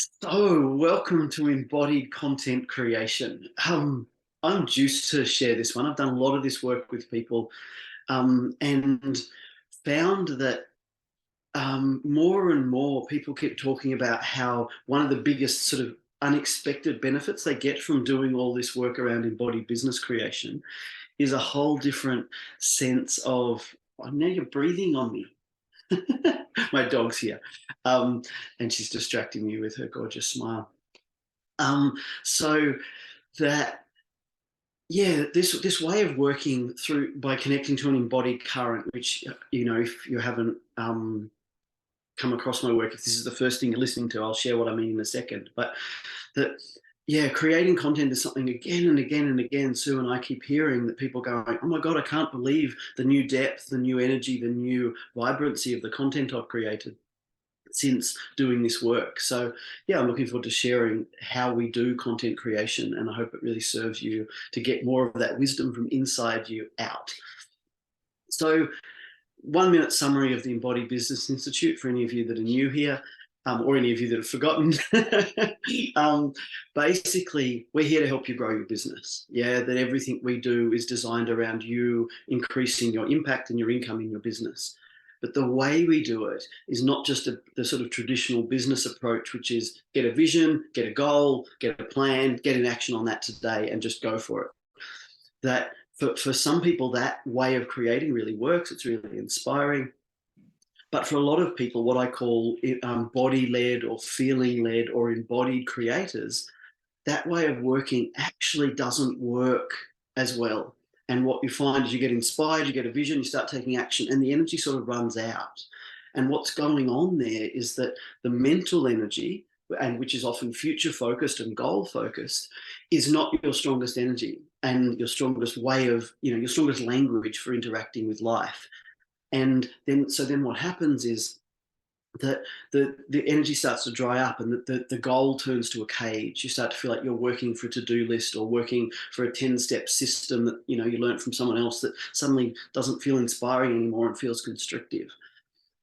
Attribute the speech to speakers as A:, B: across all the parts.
A: So, welcome to Embodied Content Creation. I'm juiced to share this one. I've done a lot of this work with people and found that more and more people keep talking about how one of the biggest sort of unexpected benefits they get from doing all this work around embodied business creation is a whole different sense of, oh, now you're breathing on me. My dog's here, and she's distracting me with her gorgeous smile. Um, so that yeah, this way of working through by connecting to an embodied current, which if you haven't come across my work, if this is the first thing you're listening to, I'll share what I mean in a second. But that yeah, creating content is something again and again and again. Sue and I keep hearing that people going, "Oh my God, I can't believe the new depth, the new energy, the new vibrancy of the content I've created since doing this work." So yeah, I'm looking forward to sharing how we do content creation, and I hope it really serves you to get more of that wisdom from inside you out. So 1 minute summary of the Embodied Business Institute for any of you that are new here, or any of you that have forgotten. Basically, we're here to help you grow your business. Yeah, that everything we do is designed around you increasing your impact and your income in your business. But the way we do it is not just the sort of traditional business approach, which is get a vision, get a goal, get a plan, get in action on that today, and just go for it. That for some people, that way of creating really works. It's really inspiring. But for a lot of people, what I call body-led or feeling-led or embodied creators, that way of working actually doesn't work as well. And what you find is you get inspired, you get a vision, you start taking action, and the energy sort of runs out. And what's going on there is that the mental energy, and which is often future focused and goal focused, is not your strongest energy and your strongest way of, your strongest language for interacting with life. And then what happens is that the energy starts to dry up, and the goal turns to a cage. You start to feel like you're working for a to-do list or working for a 10-step system that you learned from someone else that suddenly doesn't feel inspiring anymore and feels constrictive.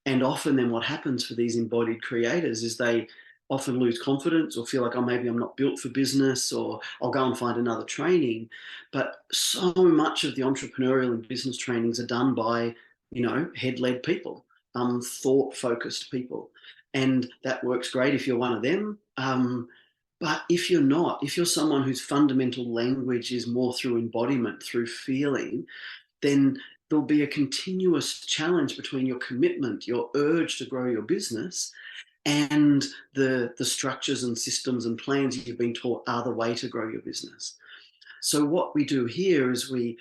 A: And often then what happens for these embodied creators is they often lose confidence or feel like, oh, maybe I'm not built for business, or I'll go and find another training. But so much of the entrepreneurial and business trainings are done by, head-led people, thought-focused people. And that works great if you're one of them. But if you're not, if you're someone whose fundamental language is more through embodiment, through feeling, then there'll be a continuous challenge between your commitment, your urge to grow your business, and the structures and systems and plans you've been taught are the way to grow your business. So what we do here is we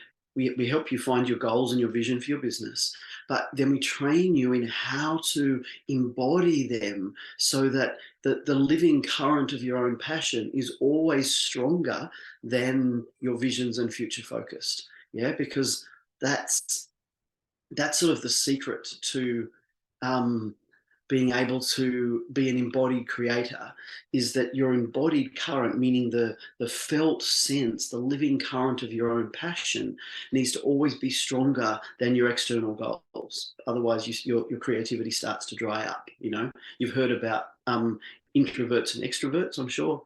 A: help you find your goals and your vision for your business, but then we train you in how to embody them so that the living current of your own passion is always stronger than your visions and future focused. Yeah, because that's sort of the secret to being able to be an embodied creator, is that your embodied current, meaning the felt sense, the living current of your own passion, needs to always be stronger than your external goals. Otherwise, your creativity starts to dry up. You've heard about introverts and extroverts, I'm sure,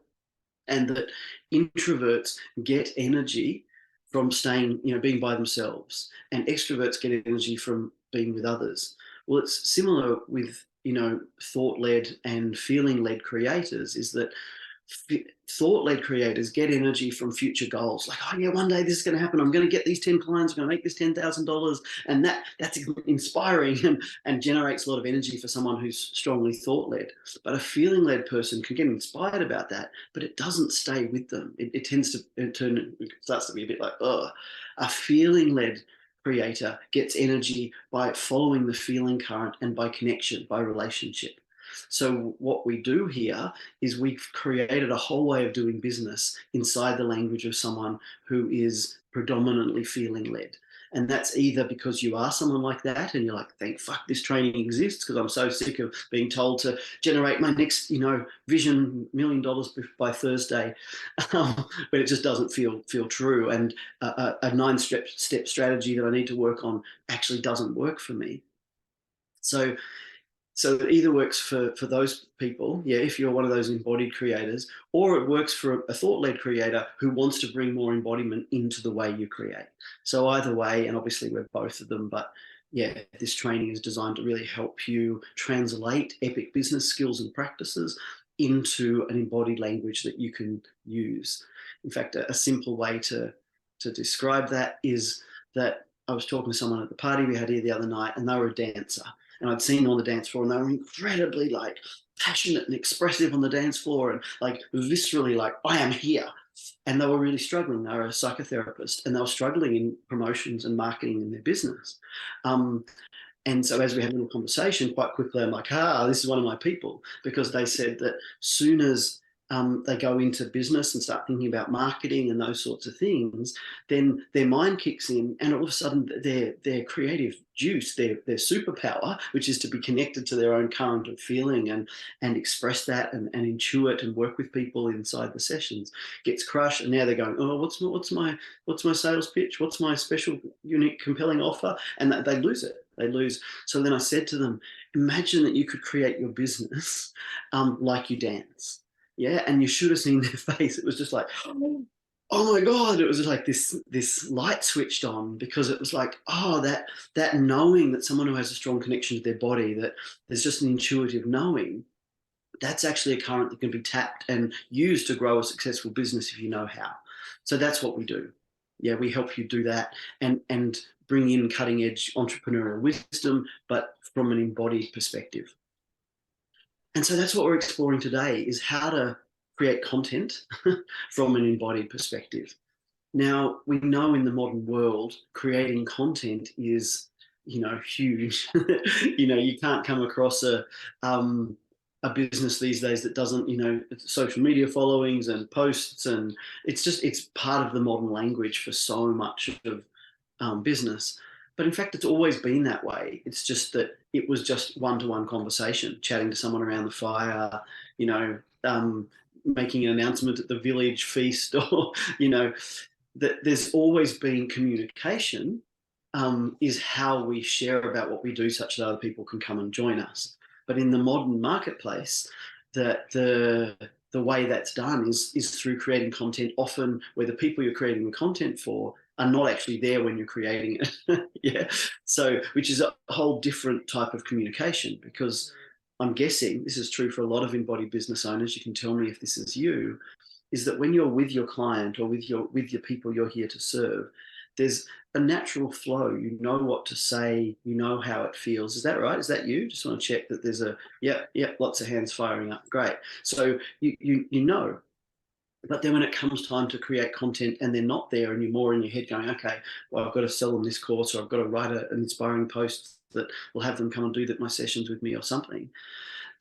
A: and that introverts get energy from staying, being by themselves, and extroverts get energy from being with others. Well, it's similar with, thought-led and feeling-led creators, is that thought-led creators get energy from future goals. Like, oh yeah, one day this is going to happen. I'm going to get these 10 clients. I'm going to make this $10,000. And that's inspiring and generates a lot of energy for someone who's strongly thought-led. But a feeling-led person can get inspired about that, but it doesn't stay with them. It tends to it starts to be a bit like, oh. A feeling-led creator gets energy by following the feeling current and by connection, by relationship. So what we do here is we've created a whole way of doing business inside the language of someone who is predominantly feeling led. And that's either because you are someone like that and you're like, thank fuck this training exists, because I'm so sick of being told to generate my next, vision $1 million by Thursday, but it just doesn't feel true. And a 9-step strategy that I need to work on actually doesn't work for me. So So it either works for those people, yeah, if you're one of those embodied creators, or it works for a thought-led creator who wants to bring more embodiment into the way you create. So either way, and obviously we're both of them, but yeah, this training is designed to really help you translate epic business skills and practices into an embodied language that you can use. In fact, a simple way to describe that is that I was talking to someone at the party we had here the other night, and they were a dancer. And I'd seen them on the dance floor, and they were incredibly like passionate and expressive on the dance floor, and like viscerally like, I am here. And they were really struggling. They were a psychotherapist, and they were struggling in promotions and marketing in their business. Um, and so as we had a little conversation, quite quickly, I'm like, this is one of my people, because they said that soon as they go into business and start thinking about marketing and those sorts of things, then their mind kicks in, and all of a sudden their creative juice, their superpower, which is to be connected to their own current of feeling and express that and intuit and work with people inside the sessions, gets crushed. And now they're going, oh, what's my sales pitch? What's my special, unique, compelling offer? And they lose it. They lose. So then I said to them, imagine that you could create your business like you dance. Yeah. And you should have seen their face. It was just like, oh my God. It was just like this light switched on, because it was like, that knowing that someone who has a strong connection to their body, that there's just an intuitive knowing, that's actually a current that can be tapped and used to grow a successful business if you know how. So that's what we do. Yeah, we help you do that and bring in cutting edge entrepreneurial wisdom, but from an embodied perspective. And so that's what we're exploring today, is how to create content from an embodied perspective. Now, we know in the modern world, creating content is, huge. You can't come across a business these days that doesn't, social media followings and posts, and it's part of the modern language for so much of business. But in fact, it's always been that way. It's just that it was just one-to-one conversation, chatting to someone around the fire, making an announcement at the village feast, or, that there's always been communication, is how we share about what we do, such that other people can come and join us. But in the modern marketplace, the way that's done is through creating content, often where the people you're creating the content for are not actually there when you're creating it. Yeah. So, which is a whole different type of communication, because I'm guessing this is true for a lot of embodied business owners. You can tell me if this is you, is that when you're with your client or with your people you're here to serve, there's a natural flow. You know what to say, you know how it feels. Is that right? Is that you? Just want to check that there's lots of hands firing up. Great. So you know. But then when it comes time to create content and they're not there, and you're more in your head going, okay, well, I've got to sell them this course, or I've got to write an inspiring post that will have them come and do my sessions with me or something,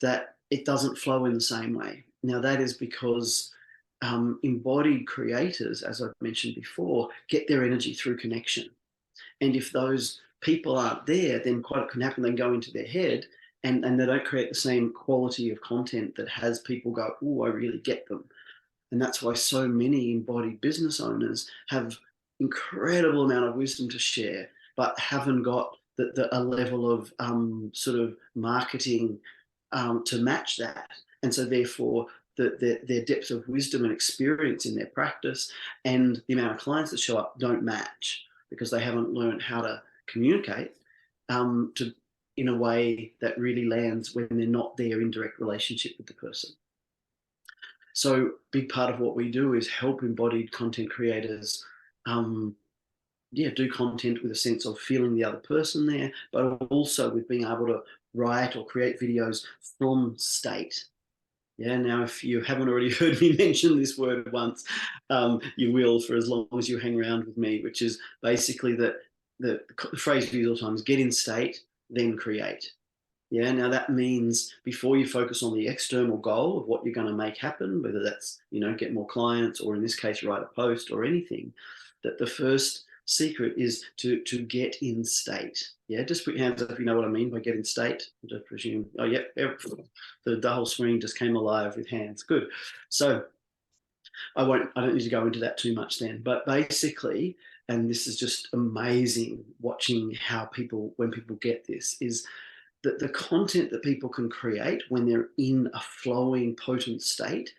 A: that it doesn't flow in the same way. Now, that is because embodied creators, as I've mentioned before, get their energy through connection. And if those people aren't there, then quite can happen, they go into their head, and they don't create the same quality of content that has people go, oh, I really get them. And that's why so many embodied business owners have incredible amount of wisdom to share, but haven't got a level of sort of marketing to match that. And so therefore, their depth of wisdom and experience in their practice and the amount of clients that show up don't match, because they haven't learned how to communicate in a way that really lands when they're not there in direct relationship with the person. So big part of what we do is help embodied content creators do content with a sense of feeling the other person there, but also with being able to write or create videos from state. Yeah, now if you haven't already heard me mention this word once, you will for as long as you hang around with me, which is basically that the phrase we use all the time is get in state, then create. Yeah, now that means before you focus on the external goal of what you're going to make happen, whether that's, get more clients, or in this case, write a post or anything, that the first secret is to get in state. Yeah, just put your hands up if you know what I mean by get in state. I presume, the whole screen just came alive with hands. Good. So I don't need to go into that too much then, but basically, and this is just amazing watching how when people get this, is the content that people can create when they're in a flowing, potent state,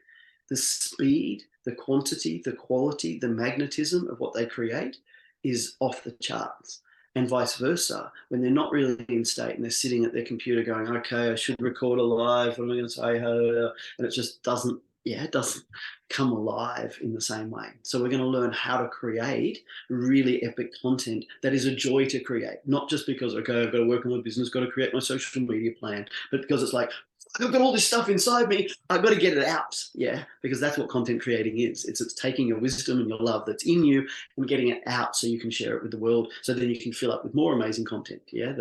A: the speed, the quantity, the quality, the magnetism of what they create is off the charts. And vice versa, when they're not really in state and they're sitting at their computer going, okay, I should record a live, what am I going to say? And it just doesn't, it doesn't come alive in the same way. So we're going to learn how to create really epic content that is a joy to create, not just because, okay, I've got to work on my business, got to create my social media plan, but because it's like, I've got all this stuff inside me, I've got to get it out. Yeah, because that's what content creating is. It's taking your wisdom and your love that's in you and getting it out so you can share it with the world, so then you can fill up with more amazing content. Yeah,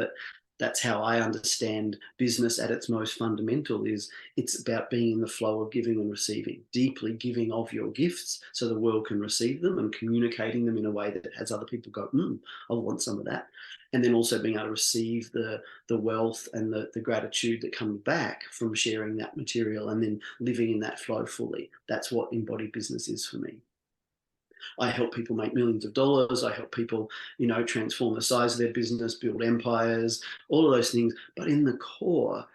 A: that's how I understand business at its most fundamental. Is it's about being in the flow of giving and receiving, deeply giving of your gifts so the world can receive them, and communicating them in a way that has other people go, I want some of that. And then also being able to receive the wealth and the gratitude that comes back from sharing that material and then living in that flow fully. That's what embodied business is for me. I help people make millions of dollars. I help people, transform the size of their business, build empires, all of those things. But in the core,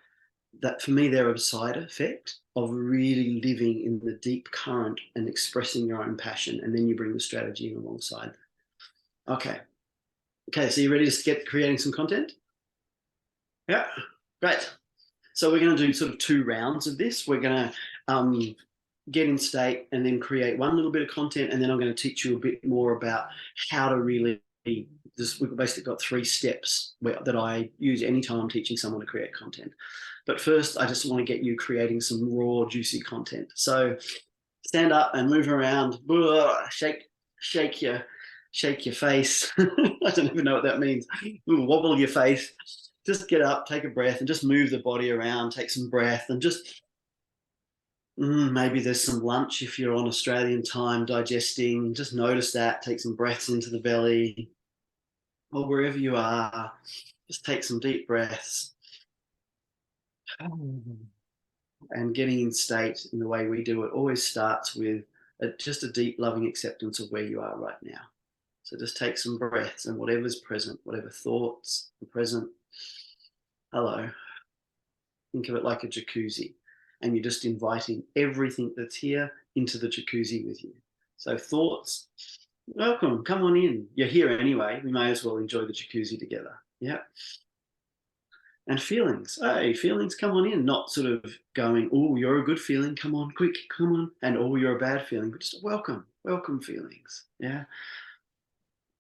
A: that for me, they're a side effect of really living in the deep current and expressing your own passion. And then you bring the strategy in alongside. Okay, so you ready to get creating some content? Yeah, great. So we're going to do sort of 2 rounds of this. We're going to get in state and then create one little bit of content, and then I'm going to teach you a bit more about how to really. We've basically got 3 steps that I use anytime I'm teaching someone to create content. But first, I just want to get you creating some raw, juicy content. So stand up and move around, shake your face. I don't even know what that means. Wobble your face. Just get up, take a breath, and just move the body around. Take some breath, and just maybe there's some lunch if you're on Australian time digesting. Just notice that. Take some breaths into the belly, or wherever you are. Just take some deep breaths. And getting in state in the way we do it always starts with just a deep, loving acceptance of where you are right now. So just take some breaths, and whatever's present, whatever thoughts are present, hello. Think of it like a jacuzzi, and you're just inviting everything that's here into the jacuzzi with you. So thoughts, welcome, come on in. You're here anyway. We may as well enjoy the jacuzzi together. Yeah. And feelings, hey, feelings, come on in. Not sort of going, oh, you're a good feeling, come on, quick, come on. And oh, you're a bad feeling, but just welcome feelings. Yeah.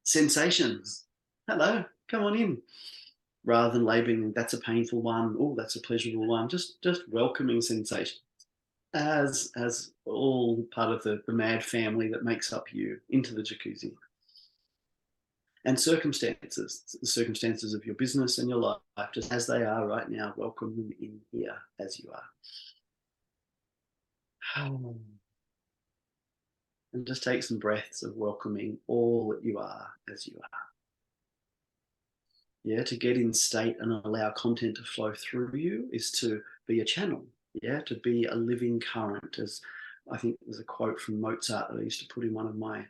A: Sensations, hello, come on in. Rather than labeling that's a painful one, oh, that's a pleasurable one, just welcoming sensation as all part of the mad family that makes up you into the jacuzzi. And circumstances, the circumstances of your business and your life, just as they are right now, welcome them in here as you are. And just take some breaths of welcoming all that you are as you are. Yeah, to get in state and allow content to flow through you is to be a channel. Yeah, to be a living current. As I think there's a quote from Mozart that I used to put in one of my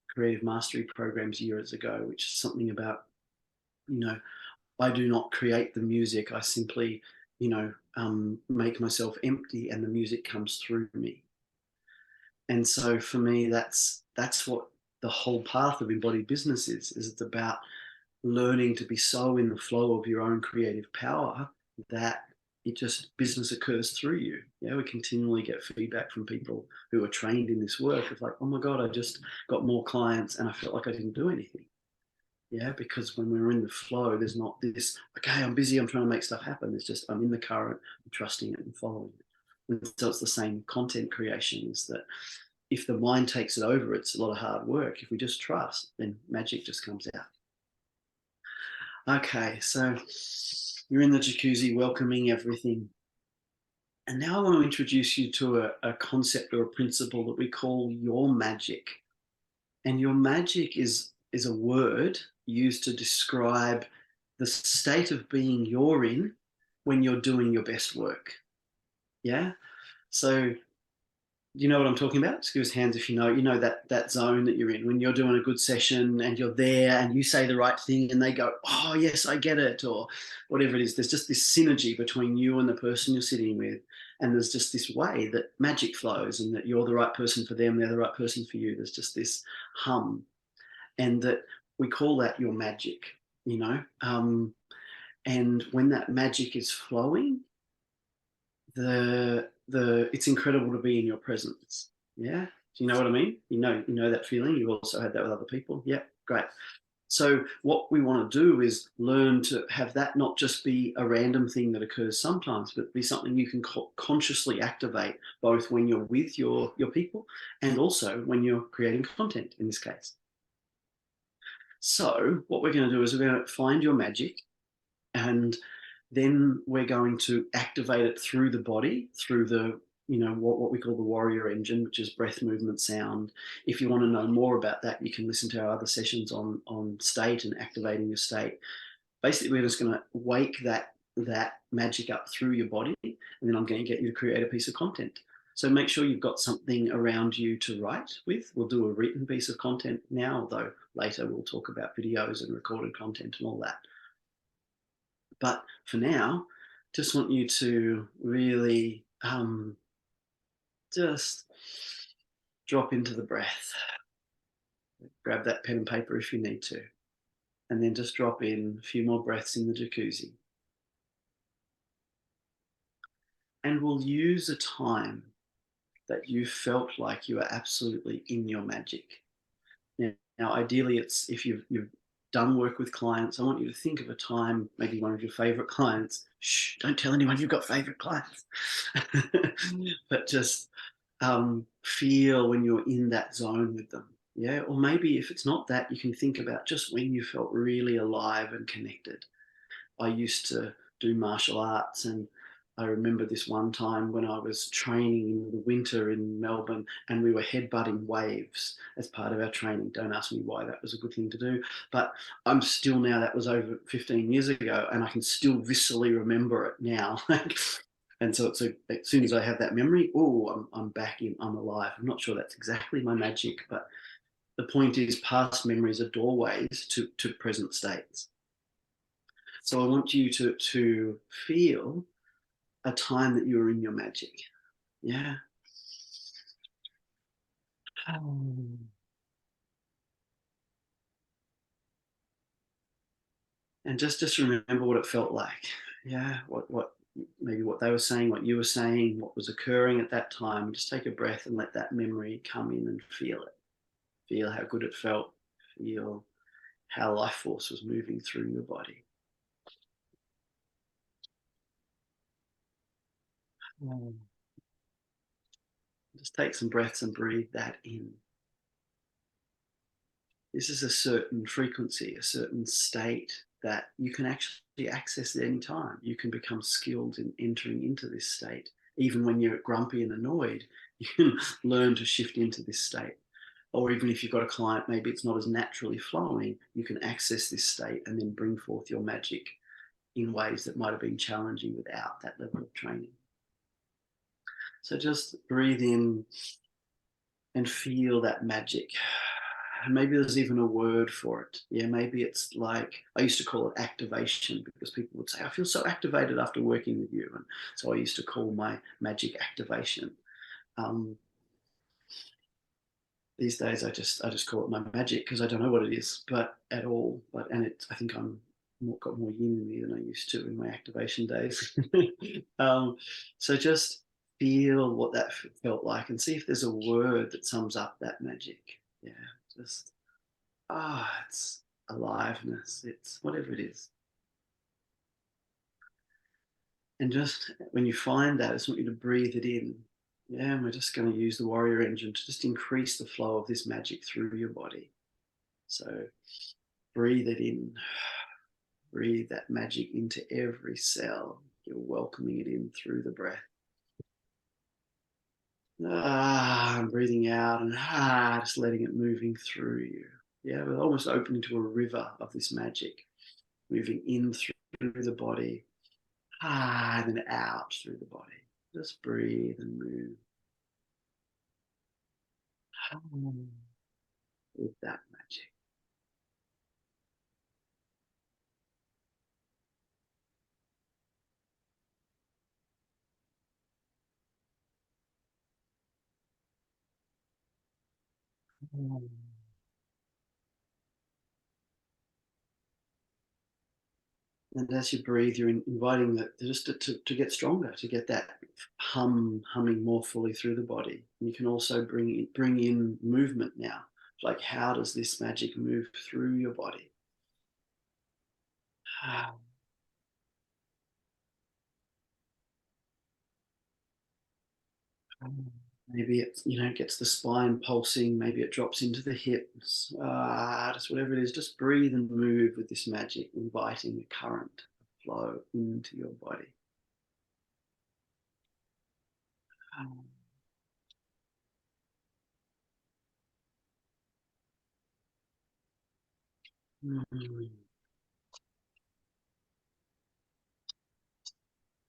A: creative mastery programs years ago, which is something about, I do not create the music. I simply, make myself empty, and the music comes through me. And so for me, that's what the whole path of embodied business is it's about learning to be so in the flow of your own creative power that business occurs through you. Yeah, we continually get feedback from people who are trained in this work of like, oh my God, I just got more clients and I felt like I didn't do anything. Yeah, because when we're in the flow, there's not this, okay, I'm busy, I'm trying to make stuff happen. It's just, I'm in the current, I'm trusting it and following it. And so it's the same content creation, is that if the mind takes it over, it's a lot of hard work. If we just trust, then magic just comes out. Okay, so you're in the jacuzzi, welcoming everything. And now I want to introduce you to a concept or a principle that we call your magic. And your magic is a word used to describe the state of being you're in when you're doing your best work. Yeah? So Do you know what I'm talking about? Just give us hands if you know that zone that you're in when you're doing a good session and you're there and you say the right thing and they go, oh yes, I get it, or whatever it is. There's just this synergy between you and the person you're sitting with, and there's just this way that magic flows, and that you're the right person for them, they're the right person for you. There's just this hum, and that we call that your magic, you know. And when that magic is flowing, it's incredible to be in your presence. Yeah. Do you know what I mean? You know that feeling. You've also had that with other people. Yep. Great. So what we want to do is learn to have that not just be a random thing that occurs sometimes, but be something you can consciously activate, both when you're with your people and also when you're creating content in this case. So what we're going to do is we're going to find your magic, and then we're going to activate it through the body, through the, what we call the warrior engine, which is breath, movement, sound. If you want to know more about that, you can listen to our other sessions on state and activating your state. Basically, we're just going to wake that magic up through your body, and then I'm going to get you to create a piece of content. So make sure you've got something around you to write with. We'll do a written piece of content now, although later we'll talk about videos and recorded content and all that. But for now, just want you to really just drop into the breath. Grab that pen and paper if you need to. And then just drop in a few more breaths in the jacuzzi. And we'll use a time that you felt like you are absolutely in your magic. Now ideally, it's if you've done work with clients, I want you to think of a time, maybe one of your favorite clients. Shh, don't tell anyone you've got favorite clients. But just feel when you're in that zone with them. Yeah. Or maybe if it's not that, you can think about just when you felt really alive and connected. I used to do martial arts, and I remember this one time when I was training in the winter in Melbourne, and we were headbutting waves as part of our training. Don't ask me why that was a good thing to do, but I'm still now, that was over 15 years ago, and I can still viscerally remember it now. And so as soon as I have that memory, I'm back in, I'm alive. I'm not sure that's exactly my magic, but the point is past memories are doorways to present states. So I want you to feel a time that you were in your magic. Yeah. And just remember what it felt like. Yeah. What maybe what they were saying, what you were saying, what was occurring at that time. Just take a breath and let that memory come in and feel it. Feel how good it felt. Feel how life force was moving through your body. Just take some breaths and breathe that in. This is a certain frequency, a certain state that you can actually access at any time. You can become skilled in entering into this state. Even when you're grumpy and annoyed, you can learn to shift into this state. Or even if you've got a client, maybe it's not as naturally flowing, you can access this state and then bring forth your magic in ways that might have been challenging without that level of training. So just breathe in and feel that magic. And maybe there's even a word for it. Yeah, maybe it's like, I used to call it activation, because people would say, I feel so activated after working with you. And so I used to call my magic activation. These days I just call it my magic, because I don't know what it is, but at all. I think I'm got more yin in me than I used to in my activation days. So just feel what that felt like and see if there's a word that sums up that magic. Yeah, just it's aliveness, it's whatever it is. And just when you find that, I just want you to breathe it in. Yeah, and we're just going to use the warrior engine to just increase the flow of this magic through your body. So breathe it in. Breathe that magic into every cell. You're welcoming it in through the breath. I'm breathing out and just letting it moving through you. Yeah, we're almost opening to a river of this magic, moving in through the body, and then out through the body. Just breathe and move. with that magic. And as you breathe, you're inviting that just to get stronger, to get that humming more fully through the body. And you can also bring in movement now. Like, how does this magic move through your body? Maybe it, gets the spine pulsing. Maybe it drops into the hips. Just whatever it is, just breathe and move with this magic, inviting the current to flow into your body.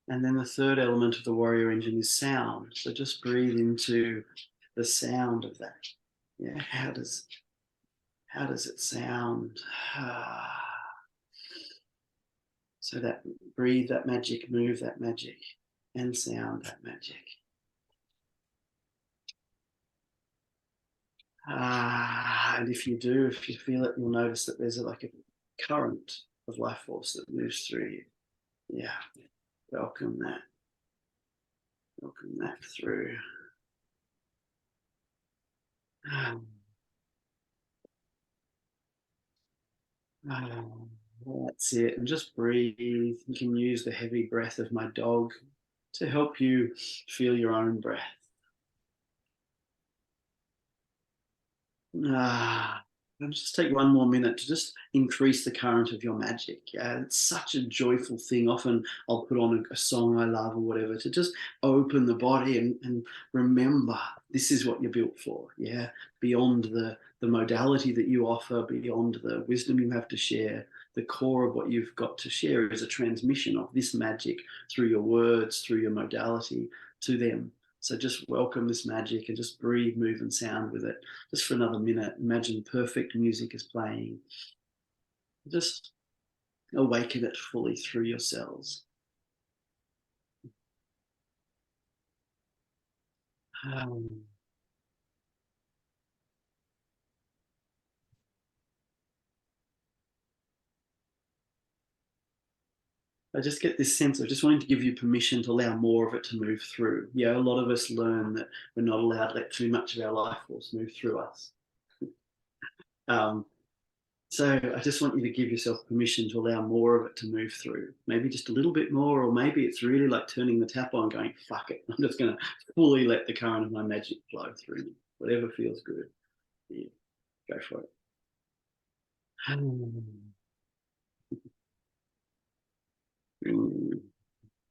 A: And then the third element of the warrior engine is sound. So just breathe into the sound of that. Yeah, how does it sound? So that breathe that magic, move that magic, and sound that magic. And if you feel it, you'll notice that there's like a current of life force that moves through you. Yeah, welcome that through. That's it. And just breathe. You can use the heavy breath of my dog to help you feel your own breath. And just take one more minute to just increase the current of your magic. Yeah, it's such a joyful thing. Often I'll put on a song I love or whatever to just open the body and remember this is what you're built for. Yeah, beyond the modality that you offer, beyond the wisdom you have to share, the core of what you've got to share is a transmission of this magic through your words, through your modality to them. So just welcome this magic and just breathe, move, and sound with it. Just for another minute, imagine perfect music is playing. Just awaken it fully through your cells. I just get this sense of just wanting to give you permission to allow more of it to move through. Yeah, a lot of us learn that we're not allowed to let too much of our life force move through us. So I just want you to give yourself permission to allow more of it to move through. Maybe just a little bit more, or maybe it's really like turning the tap on, going, fuck it. I'm just going to fully let the current of my magic flow through me. Whatever feels good. Yeah, go for it.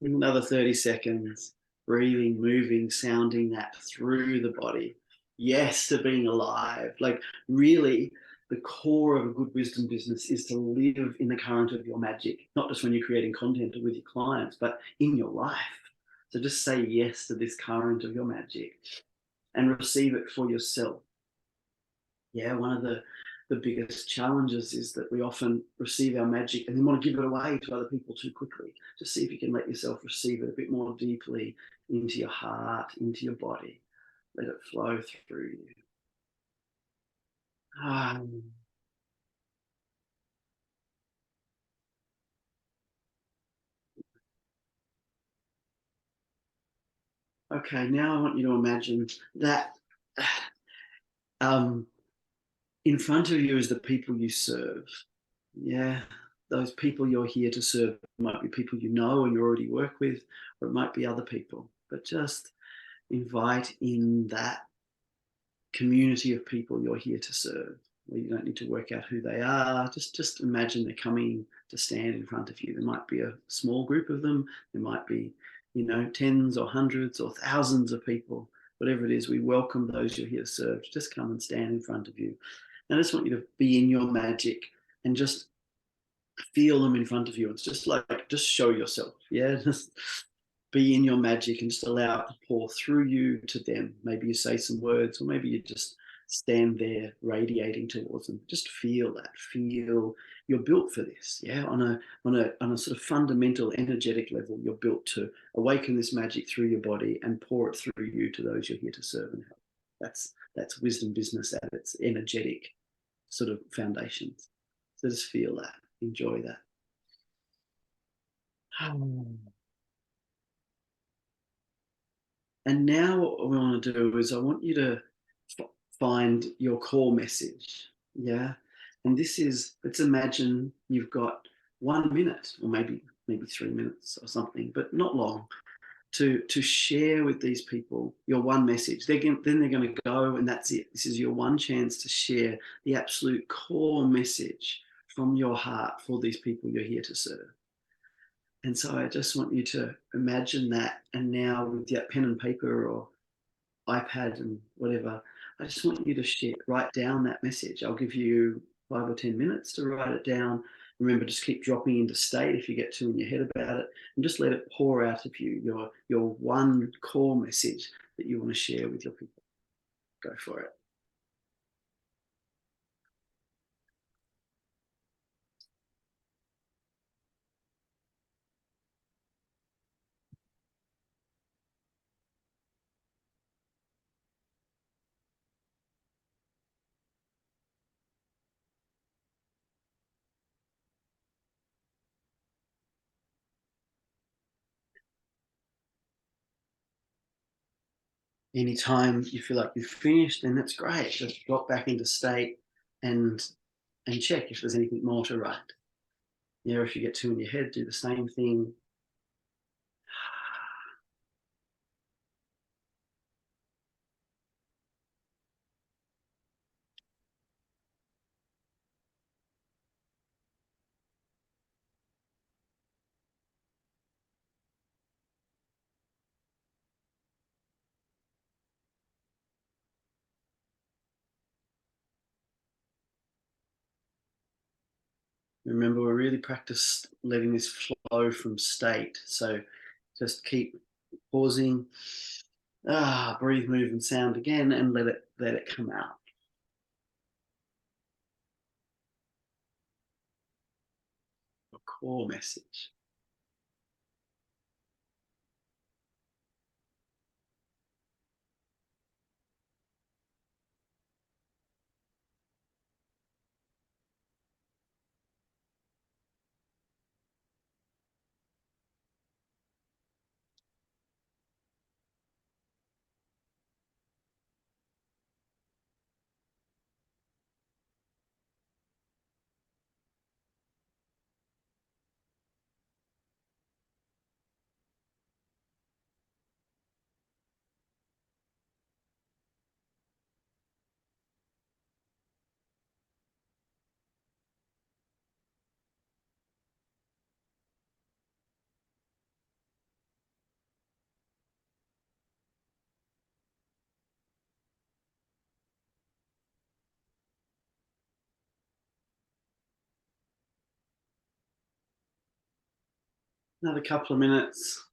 A: Another 30 seconds. Breathing, moving, sounding that through the body. Yes to being alive. Like, really, the core of a good wisdom business is to live in the current of your magic, not just when you're creating content or with your clients, but in your life. So just say yes to this current of your magic and receive it for yourself. Yeah, one of the biggest challenges is that we often receive our magic and then want to give it away to other people too quickly. Just see if you can let yourself receive it a bit more deeply into your heart, into your body. Let it flow through you. Okay, now I want you to imagine that in front of you is the people you serve. Yeah, those people you're here to serve might be people you know and you already work with, or it might be other people. But just invite in that community of people you're here to serve, where you don't need to work out who they are. Just imagine they're coming to stand in front of you. There might be a small group of them. There might be, tens or hundreds or thousands of people. Whatever it is, we welcome those you're here to serve to just come and stand in front of you. And I just want you to be in your magic and just feel them in front of you. It's just like, just show yourself. Yeah, just be in your magic and just allow it to pour through you to them. Maybe you say some words, or maybe you just stand there radiating towards them. Just feel that. Feel you're built for this. Yeah, on a sort of fundamental energetic level, you're built to awaken this magic through your body and pour it through you to those you're here to serve and help. That's wisdom business at its energetic sort of foundations. So just feel that. Enjoy that. And now what we want to do is I want you to find your core message. Yeah. And this is, let's imagine you've got 1 minute or maybe 3 minutes or something, but not long, to share with these people your one message. Then they're going to go and that's it. This is your one chance to share the absolute core message from your heart for these people you're here to serve. And so I just want you to imagine that. And now with your pen and paper or iPad and whatever, I just want you to write down that message. I'll give you 5 or 10 minutes to write it down. Remember, just keep dropping into state if you get too in your head about it, and just let it pour out of you, your one core message that you want to share with your people. Go for it. Anytime you feel like you've finished, then that's great. Just drop back into state and check if there's anything more to write. Yeah, if you get too in your head, do the same thing. Remember, we really practice letting this flow from state. So just keep pausing, breathe, move, and sound again, and let it come out. Your core message. Another couple of minutes.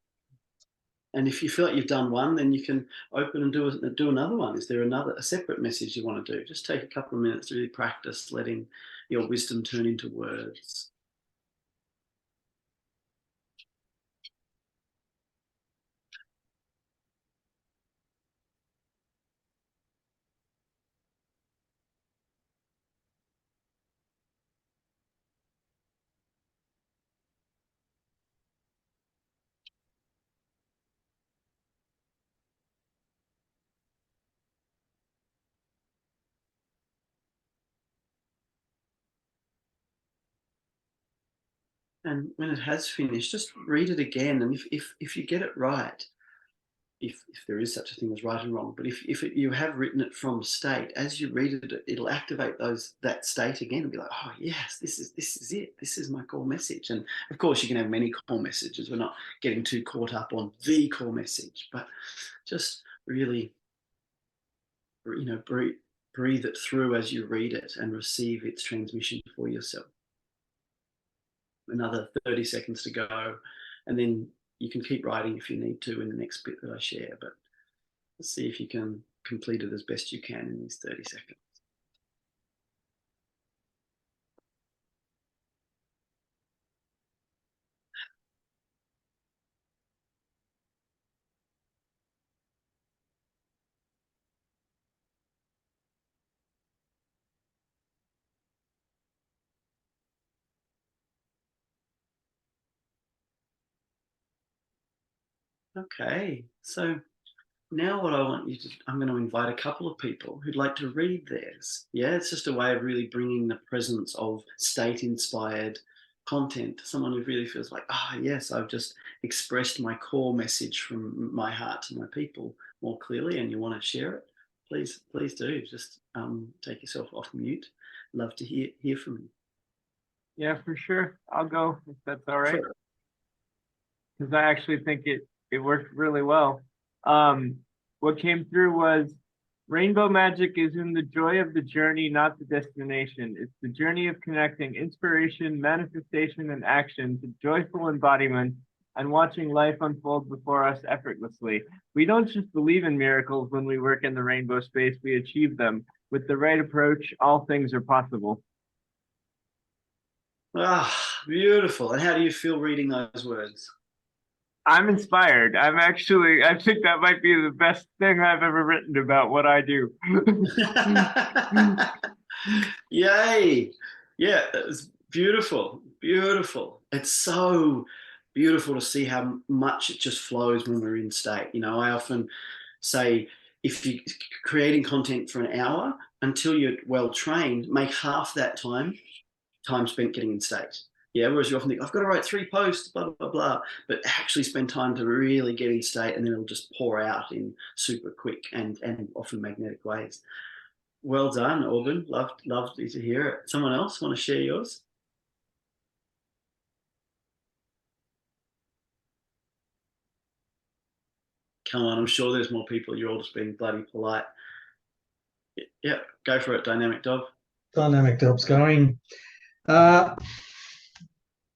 A: And if you feel like you've done one, then you can open and do another one. Is there a separate message you want to do? Just take a couple of minutes to really practice letting your wisdom turn into words. And when it has finished, just read it again. And if you get it right, if there is such a thing as right and wrong, but if you have written it from state, as you read it, it'll activate that state again and be like, oh yes, this is it. This is my core message. And of course, you can have many core messages. We're not getting too caught up on the core message, but just really, breathe it through as you read it and receive its transmission for yourself. Another 30 seconds to go, and then you can keep writing if you need to in the next bit that I share, but let's see if you can complete it as best you can in these 30 seconds. Okay, so now what I want you to, I'm going to invite a couple of people who'd like to read theirs. Yeah, it's just a way of really bringing the presence of state-inspired content to someone who really feels like, yes, I've just expressed my core message from my heart to my people more clearly, and you want to share it. Please do. Just take yourself off mute. Love to hear from you.
B: Yeah, for sure. I'll go if that's all right.
A: Sure.
B: Because I actually think it worked really well. What came through was rainbow magic is in the joy of the journey, not the destination. It's the journey of connecting inspiration, manifestation, and action to joyful embodiment and watching life unfold before us effortlessly. We don't just believe in miracles when we work in the rainbow space, we achieve them. With the right approach, all things are possible.
A: Beautiful. And how do you feel reading those words?
B: I'm inspired. I think that might be the best thing I've ever written about what I do.
A: Yay. Yeah, it's beautiful. Beautiful. It's so beautiful to see how much it just flows when we're in state. I often say, if you're creating content for an hour, until you're well trained, make half that time spent getting in state. Yeah, whereas you often think, I've got to write 3 posts, blah, blah, blah, but actually spend time to really get in state, and then it'll just pour out in super quick and often magnetic ways. Well done, Orban. Loved to hear it. Someone else want to share yours? Come on, I'm sure there's more people. You're all just being bloody polite. Yeah, go for it, Dynamic Dog.
C: Dynamic Dog's going.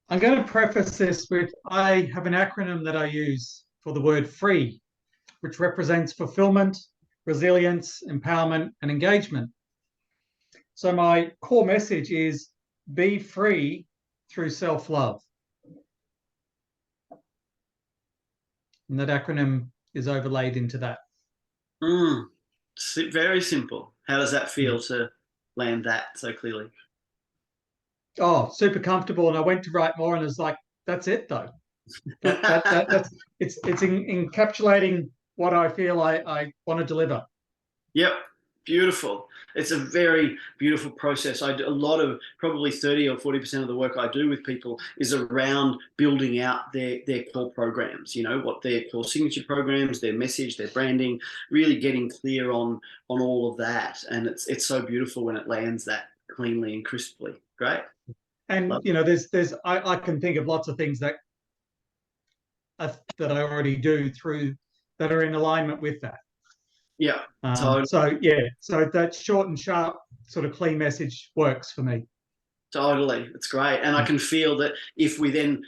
C: I'm going to preface this with, I have an acronym that I use for the word free, which represents fulfillment, resilience, empowerment, and engagement. So my core message is be free through self-love. And that acronym is overlaid into that.
A: Very simple. How does that feel to land that so clearly?
C: Oh, super comfortable. And I went to write more, and it's like, that's it though. It's encapsulating what I feel I want to deliver.
A: Yep. Beautiful. It's a very beautiful process. I do a lot of, probably 30 or 40% of the work I do with people is around building out their core programs, what their core signature programs, their message, their branding, really getting clear on all of that. And it's so beautiful when it lands that cleanly and crisply. Great.
C: And I can think of lots of things that I already do through that are in alignment with that.
A: Yeah.
C: So that short and sharp sort of clean message works for me.
A: Totally. It's great. And I can feel that if we then,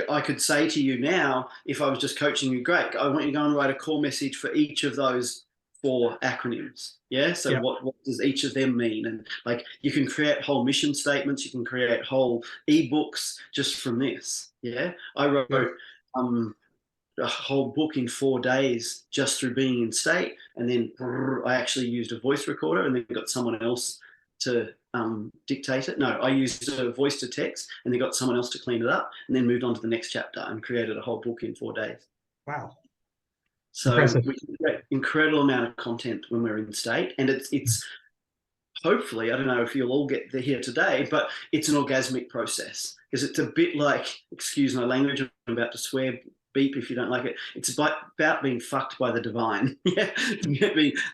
A: I could say to you now, if I was just coaching you, great, I want you to go and write a core message for each of those 4 acronyms. Yeah. So what does each of them mean? And like, you can create whole mission statements. You can create whole ebooks just from this. Yeah. I wrote, a whole book in 4 days just through being in state, and then I actually used a voice recorder and then got someone else to dictate it. No, I used a voice to text and then got someone else to clean it up, and then moved on to the next chapter and created a whole book in 4 days.
C: Wow.
A: So
C: impressive.
A: we can create incredible amount of content when we're in state, and it's hopefully, I don't know if you'll all get here today, but it's an orgasmic process, because it's a bit like, excuse my language, I'm about to swear, beep if you don't like it. It's about being fucked by the divine. Yeah,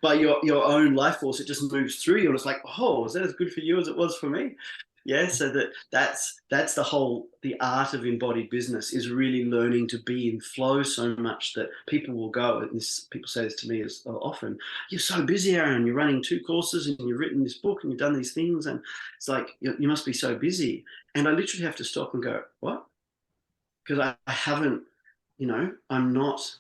A: by your own life force. It just moves through you, and it's like, oh, is that as good for you as it was for me? Yeah, so that's the art of embodied business, is really learning to be in flow so much that people will go, and people say this to me as often, you're so busy, Aaron, you're running 2 courses and you've written this book and you've done these things, and it's like, you must be so busy. And I literally have to stop and go, what? Because I haven't, I'm not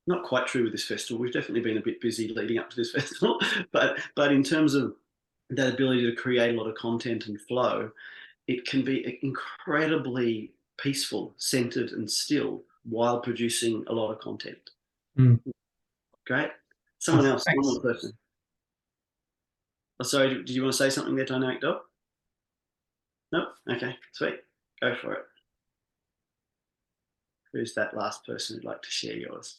A: Not quite true with this festival. We've definitely been a bit busy leading up to this festival, but in terms of that ability to create a lot of content and flow, it can be incredibly peaceful, centered, and still while producing a lot of content.
C: Mm.
A: Great. Someone else,
C: Thanks.
A: one more person. Oh, sorry, did you want to say something there, Dynamic Dog? No? Okay, sweet. Go for it. Who's that last person who'd like to share yours?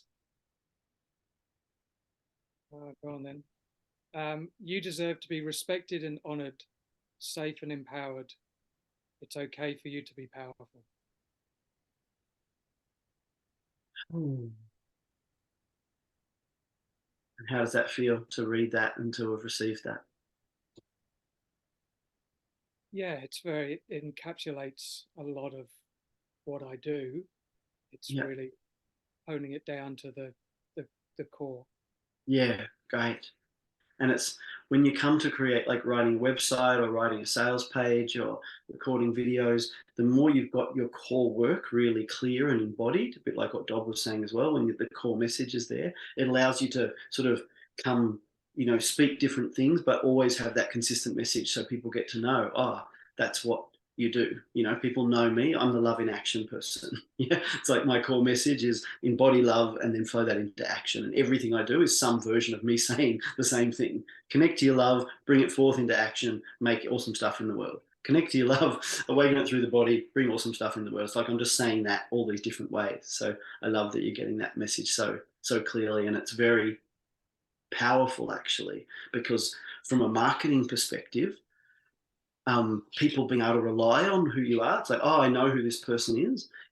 D: Go on then. You deserve to be respected and honoured, safe and empowered. It's okay for you to be powerful.
A: And how does that feel to read that and to have received that?
D: Yeah, it encapsulates a lot of what I do. It's really honing it down to the core.
A: Yeah, great. And it's when you come to create, like writing a website or writing a sales page or recording videos, the more you've got your core work really clear and embodied, a bit like what Dob was saying as well, when the core message is there, it allows you to sort of come, speak different things, but always have that consistent message so people get to know, oh, that's what you do. People know me. I'm the love in action person. Yeah, it's like my core message is embody love and then flow that into action. And everything I do is some version of me saying the same thing. Connect to your love, bring it forth into action, make awesome stuff in the world. Connect to your love, awaken it through the body, bring awesome stuff in the world. It's like I'm just saying that all these different ways. So I love that you're getting that message so clearly, and it's very powerful actually, because from a marketing perspective, people being able to rely on who you are. It's like, oh, I know who this person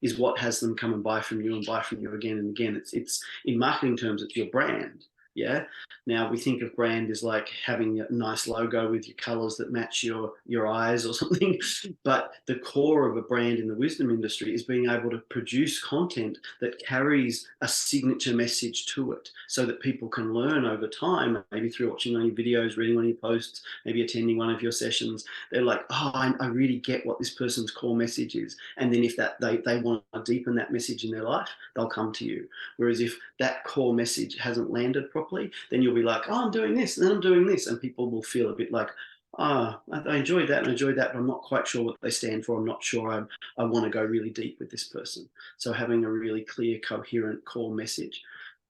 A: is what has them come and buy from you and buy from you again and again. It's in marketing terms, it's your brand. Yeah. Now we think of brand as like having a nice logo with your colors that match your eyes or something. But the core of a brand in the wisdom industry is being able to produce content that carries a signature message to it so that people can learn over time, maybe through watching one of your videos, reading one of your posts, maybe attending one of your sessions. They're like, oh, I really get what this person's core message is. And then if they want to deepen that message in their life, they'll come to you. Whereas if that core message hasn't landed properly, then you'll be like, oh, I'm doing this, and then I'm doing this. And people will feel a bit like, oh, I enjoyed that, but I'm not quite sure what they stand for. I'm not sure I want to go really deep with this person. So having a really clear, coherent core message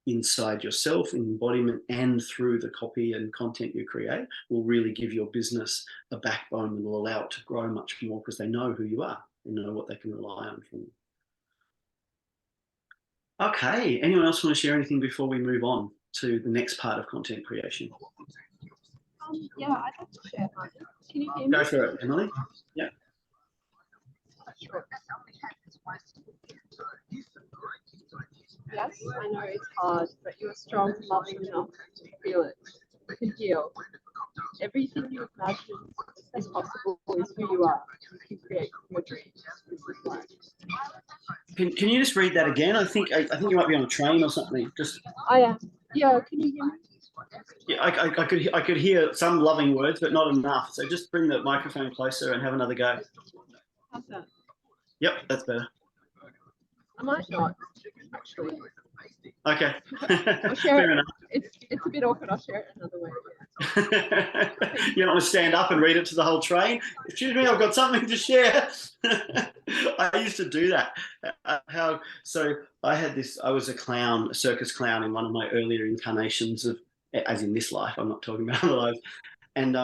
A: inside yourself, in embodiment, and through the copy and content you create will really give your business a backbone and will allow it to grow much more because they know who you are and know what they can rely on from you. Okay, anyone else want to share anything before we move on to the next part of content creation?
E: Yeah, I'd like to share. Can you hear me?
A: Go for it, Emily. Yeah.
E: Sure. Yes, I know it's hard, but you're strong, loving enough to feel it, to heal. Everything you imagine is possible is who you are. You can create your dreams.
A: Can you just read that again? I think you might be on a train or something. Just.
E: I am. Yeah, can you hear me?
A: Yeah, I could hear some loving words, but not enough. So just bring the microphone closer and have another go.
E: How's that?
A: Yep, that's better.
E: I might not, actually.
A: Okay.
E: I'll share
A: Fair
E: it.
A: enough.
E: It's a bit awkward. I'll share it another way.
A: You don't want to stand up and read it to the whole train? Excuse me, I've got something to share. I used to do that. So I was a clown, a circus clown in one of my earlier incarnations as in this life, I'm not talking about other lives. And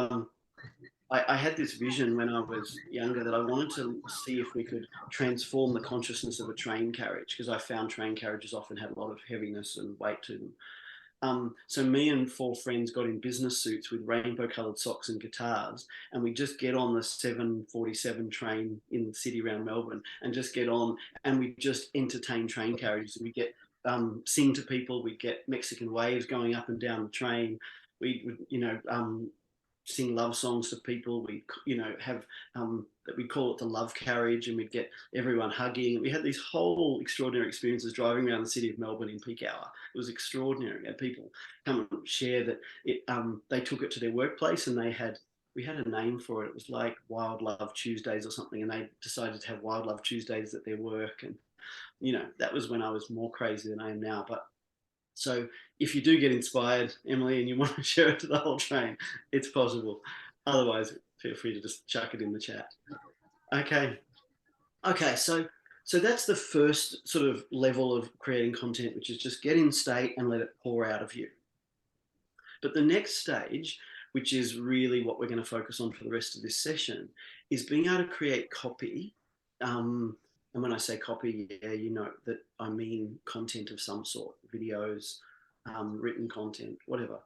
A: I had this vision when I was younger that I wanted to see if we could transform the consciousness of a train carriage, because I found train carriages often had a lot of heaviness and weight to them. So me and 4 friends got in business suits with rainbow coloured socks and guitars, and we just get on the 7:47 train in the city around Melbourne and just get on, and we just entertain train carriages. We get sing to people, we get Mexican waves going up and down the train. We would, sing love songs to people. We, have we call it the love carriage, and we'd get everyone hugging. We had these whole extraordinary experiences driving around the city of Melbourne in peak hour. It was extraordinary. And people come and share that they took it to their workplace, and we had a name for it. It was like Wild Love Tuesdays or something, and they decided to have Wild Love Tuesdays at their work. And that was when I was more crazy than I am now. But So if you do get inspired, Emily, and you want to share it to the whole train, it's possible. Otherwise, feel free to just chuck it in the chat. Okay. Okay, so that's the first sort of level of creating content, which is just get in state and let it pour out of you. But the next stage, which is really what we're going to focus on for the rest of this session, is being able to create copy. And when I say copy, yeah, you know that I mean content of some sort, videos, written content, whatever,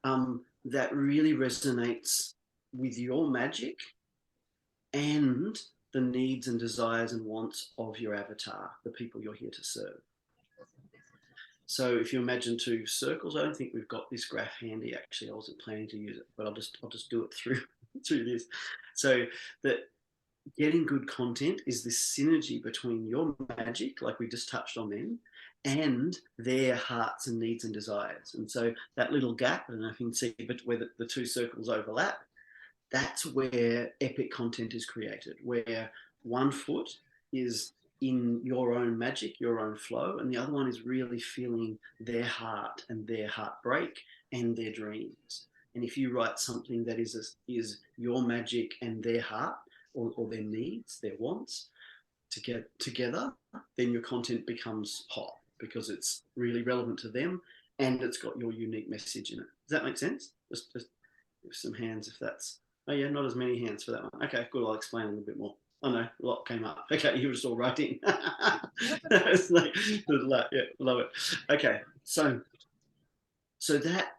A: that really resonates with your magic and the needs and desires and wants of your avatar, the people you're here to serve. So if you imagine two circles, I don't think we've got this graph handy. Actually, I wasn't planning to use it, but I'll just do it through this. So that getting good content is this synergy between your magic, like we just touched on then, and their hearts and needs and desires. And so that little gap, I don't know if you can see, but where the two circles overlap, that's where epic content is created, where one foot is in your own magic, your own flow, and the other one is really feeling their heart and their heartbreak and their dreams. And if you write something that is your magic and their heart, or their needs, their wants, to get together, then your content becomes hot because it's really relevant to them and it's got your unique message in it. Does that make sense? Just give some hands if that's... Oh yeah, not as many hands for that one. Okay, good. I'll explain a little bit more. Oh no, a lot came up. Okay, you were just all writing. It's like, yeah, love it. Okay, so that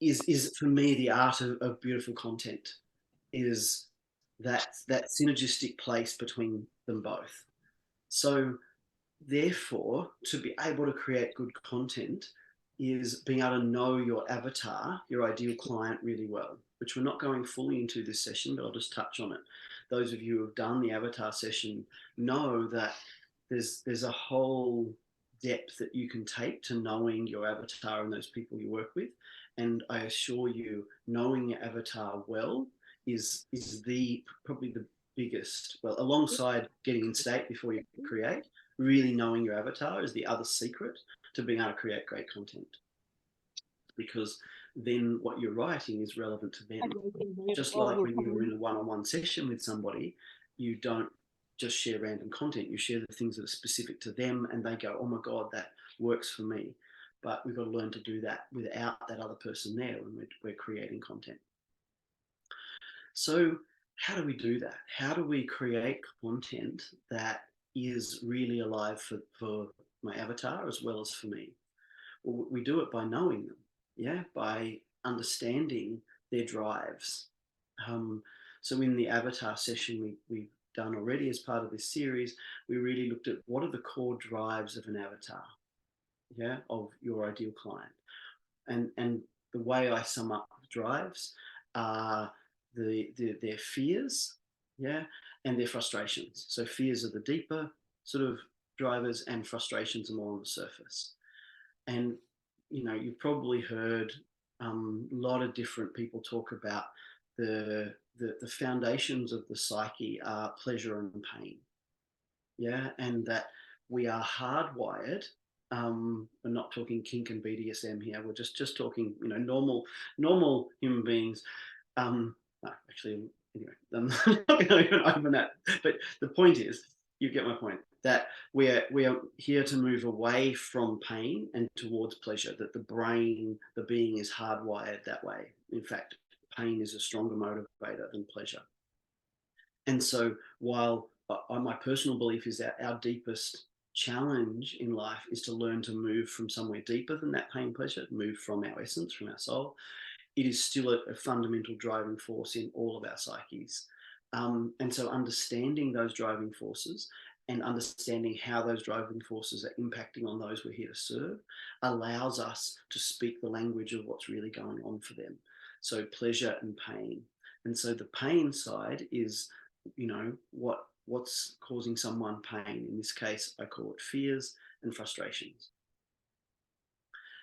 A: is for me the art of beautiful content, is that synergistic place between them both. So therefore, to be able to create good content is being able to know your avatar, your ideal client, really well, which we're not going fully into this session, but I'll just touch on it. Those of you who have done the avatar session know that there's a whole depth that you can take to knowing your avatar and those people you work with. And I assure you, knowing your avatar well is probably the biggest, well, alongside getting in state before you create, really knowing your avatar is the other secret to being able to create great content, because then what you're writing is relevant to them. Just like when you're in a one-on-one session with somebody, you don't just share random content, you share the things that are specific to them and they go, oh my God, that works for me. But we've got to learn to do that without that other person there when we're creating content. So how do we do that? How do we create content that is really alive for my avatar as well as for me? Well, we do it by knowing them, yeah, by understanding their drives. So in the avatar session we've done already as part of this series, we really looked at what are the core drives of an avatar, yeah, of your ideal client. And the way I sum up drives are their fears, yeah, and their frustrations. So fears are the deeper sort of drivers and frustrations are more on the surface. And, you know, you've probably heard a lot of different people talk about the foundations of the psyche are pleasure and pain, yeah, and that we are hardwired. We're not talking kink and BDSM here. We're just talking, you know, normal human beings. No, actually, anyway, I'm not going to even open that. But the point is, you get my point, that we are here to move away from pain and towards pleasure, that the being is hardwired that way. In fact, pain is a stronger motivator than pleasure. And so while my personal belief is that our deepest challenge in life is to learn to move from somewhere deeper than that pain pleasure, move from our essence, from our soul, it is still a fundamental driving force in all of our psyches. And so understanding those driving forces and understanding how those driving forces are impacting on those we're here to serve allows us to speak the language of what's really going on for them. So pleasure and pain. And so the pain side is, you know, what's causing someone pain. In this case, I call it fears and frustrations.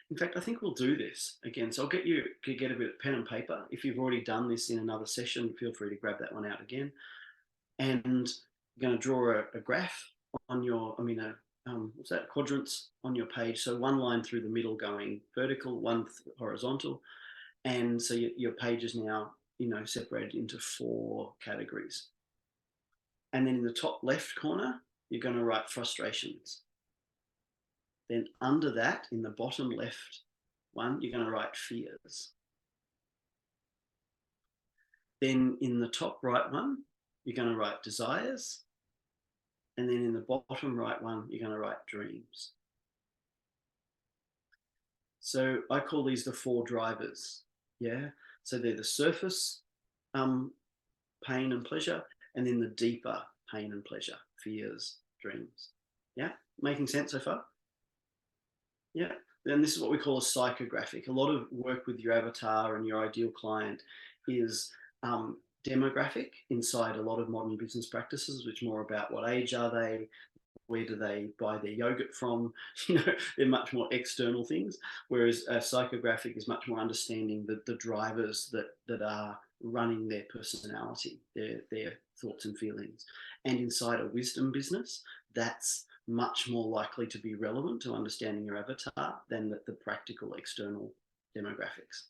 A: In fact, I think we'll do this again. So I'll get you to get a bit of pen and paper. If you've already done this in another session, feel free to grab that one out again. And I'm going to draw a graph on your, what's that, quadrants on your page. So one line through the middle going vertical, one horizontal. And so your page is now, separated into 4 categories. And then in the top left corner, you're going to write frustrations. Then under that, in the bottom left one, you're going to write fears. Then in the top right one, you're going to write desires. And then in the bottom right one, you're going to write dreams. So I call these the 4 drivers. Yeah. So they're the surface pain and pleasure, and then the deeper pain and pleasure, fears, dreams. Yeah. Making sense so far? Yeah. Then this is what we call a psychographic. A lot of work with your avatar and your ideal client is demographic inside a lot of modern business practices, which are more about what age are they, where do they buy their yogurt from? They're much more external things, whereas a psychographic is much more understanding the drivers that are running their personality, their thoughts and feelings. And inside a wisdom business, that's much more likely to be relevant to understanding your avatar than the practical external demographics.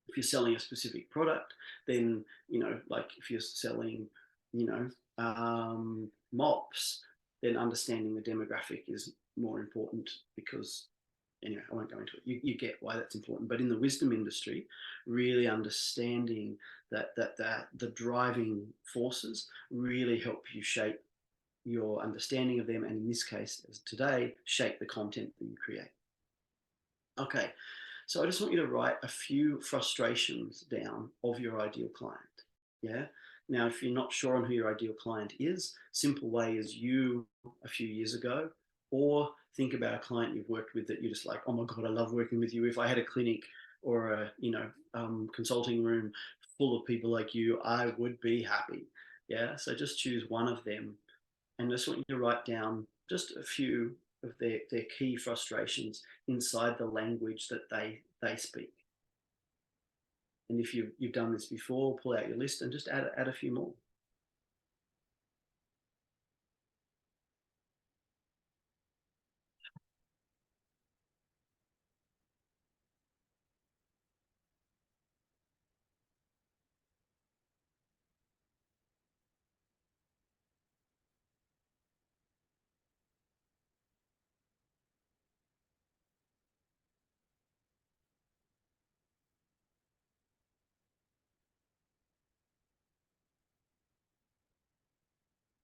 A: If you're selling a specific product, then, like if you're selling, mops, then understanding the demographic is more important because, anyway, I won't go into it. You get why that's important. But in the wisdom industry, really understanding that the driving forces really help you shape your understanding of them, and in this case, as today, shape the content that you create. Okay, so I just want you to write a few frustrations down of your ideal client. Yeah. Now, if you're not sure on who your ideal client is, simple way is you a few years ago, or think about a client you've worked with that you're just like, oh my God, I love working with you. If I had a clinic or a consulting room full of people like you, I would be happy. Yeah. So just choose one of them, and just want you to write down just a few of their key frustrations inside the language that they speak. And if you've done this before, pull out your list and just add a few more.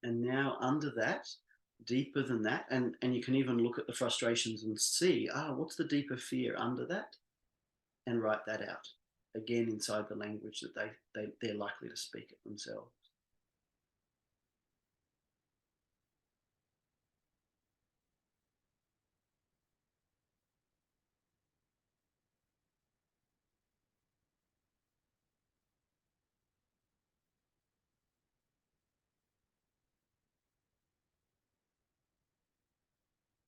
A: And now under that, deeper than that, and you can even look at the frustrations and see, what's the deeper fear under that? And write that out. Again, inside the language that they're likely to speak it themselves.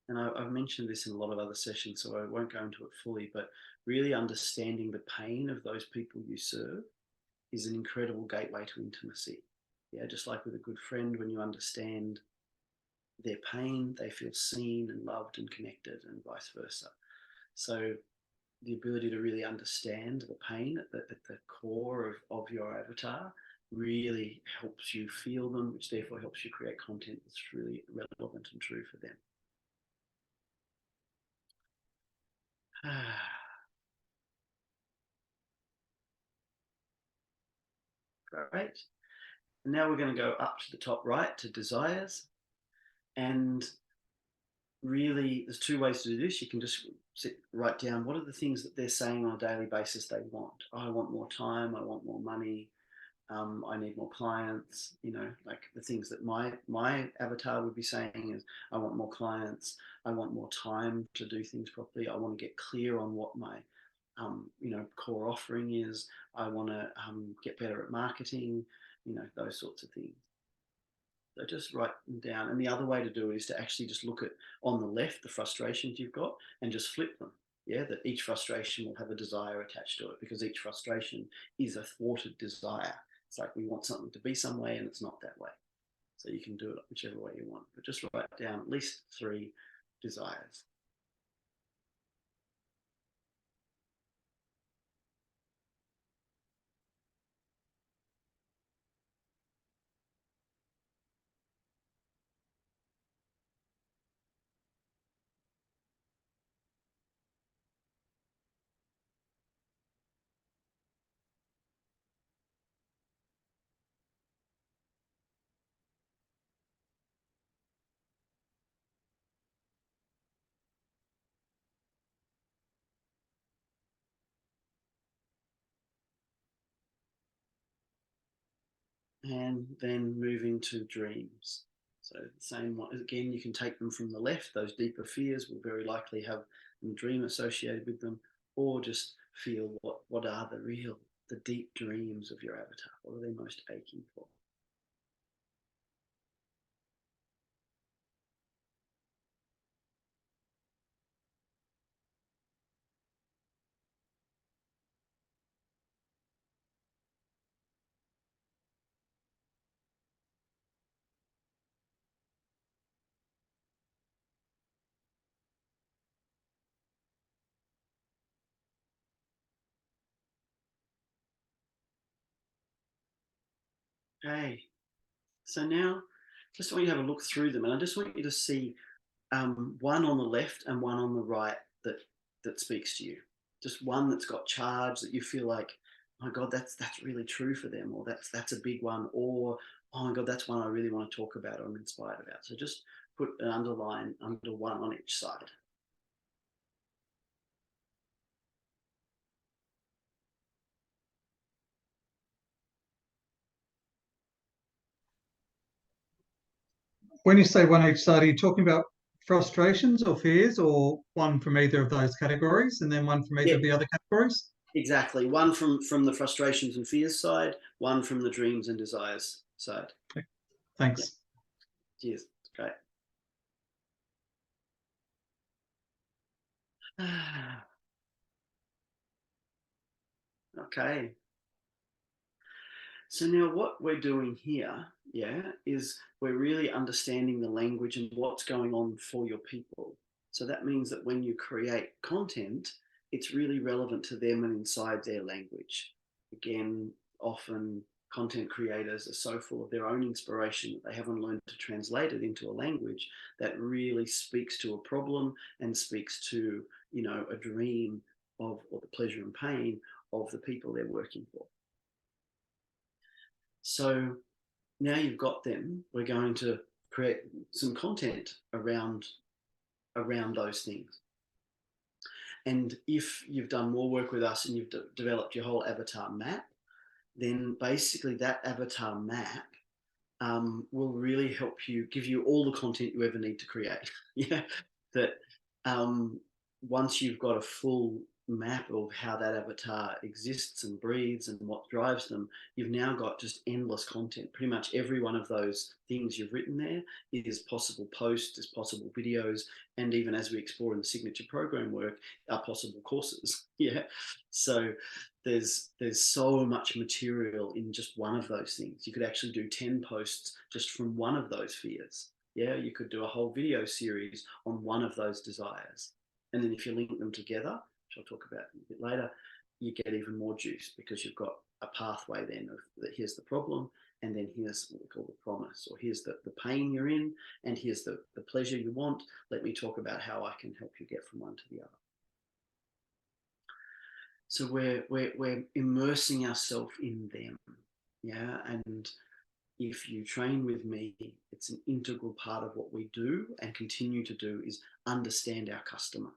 A: And I've mentioned this in a lot of other sessions, so I won't go into it fully, but really understanding the pain of those people you serve is an incredible gateway to intimacy. Yeah, just like with a good friend, when you understand their pain, they feel seen and loved and connected, and vice versa. So the ability to really understand the pain at the core of your avatar really helps you feel them, which therefore helps you create content that's really relevant and true for them. Great. And now we're going to go up to the top right to desires. And really, there's 2 ways to do this. You can just write down what are the things that they're saying on a daily basis they want. I want more time. I want more money. I need more clients. Like the things that my avatar would be saying is, I want more clients. I want more time to do things properly. I want to get clear on what my core offering is. I want to get better at marketing. Those sorts of things. So just write them down. And the other way to do it is to actually just look at, on the left, the frustrations you've got and just flip them. Yeah, that each frustration will have a desire attached to it, because each frustration is a thwarted desire. It's like we want something to be some way and it's not that way. So you can do it whichever way you want, but just write down at least 3 desires. And then moving to dreams. So the same one, again, you can take them from the left. Those deeper fears will very likely have a dream associated with them, or just feel what are the deep dreams of your avatar. What are they most aching for? Okay, so now just want you to have a look through them, and I just want you to see one on the left and one on the right that speaks to you. Just one that's got charge that you feel like, oh my God, that's really true for them, or that's a big one, or oh my God, that's one I really want to talk about or I'm inspired about. So just put an underline under one on each side.
C: When you say one each side, are you talking about frustrations or fears, or one from either of those categories and then one from either of the other categories?
A: Exactly. One from the frustrations and fears side, one from the dreams and desires side.
C: Okay. Thanks.
A: Yeah. Cheers. Great. Okay. So now what we're doing here, is we're really understanding the language and what's going on for your people. So that means that when you create content, it's really relevant to them and inside their language. Again, often content creators are so full of their own inspiration that they haven't learned to translate it into a language that really speaks to a problem and speaks to, a dream of, or the pleasure and pain of the people they're working for. So now you've got them, we're going to create some content around those things. And if you've done more work with us and you've developed your whole avatar map, then basically that avatar map will really help you, give you all the content you ever need to create. That once you've got a full map of how that avatar exists and breathes and what drives them, you've now got just endless content. Pretty much every one of those things you've written there is possible posts, is possible videos, and even as we explore in the signature program work, are possible courses. So there's so much material in just one of those things. You could actually do 10 posts just from one of those fears. You could do a whole video series on one of those desires. And then if you link them together, which I'll talk about a bit later, you get even more juice because you've got a pathway then of that here's the problem, and then here's what we call the promise, or here's the pain you're in, and here's the pleasure you want. Let me talk about how I can help you get from one to the other. So we're immersing ourselves in them, and if you train with me, it's an integral part of what we do and continue to do is understand our customer.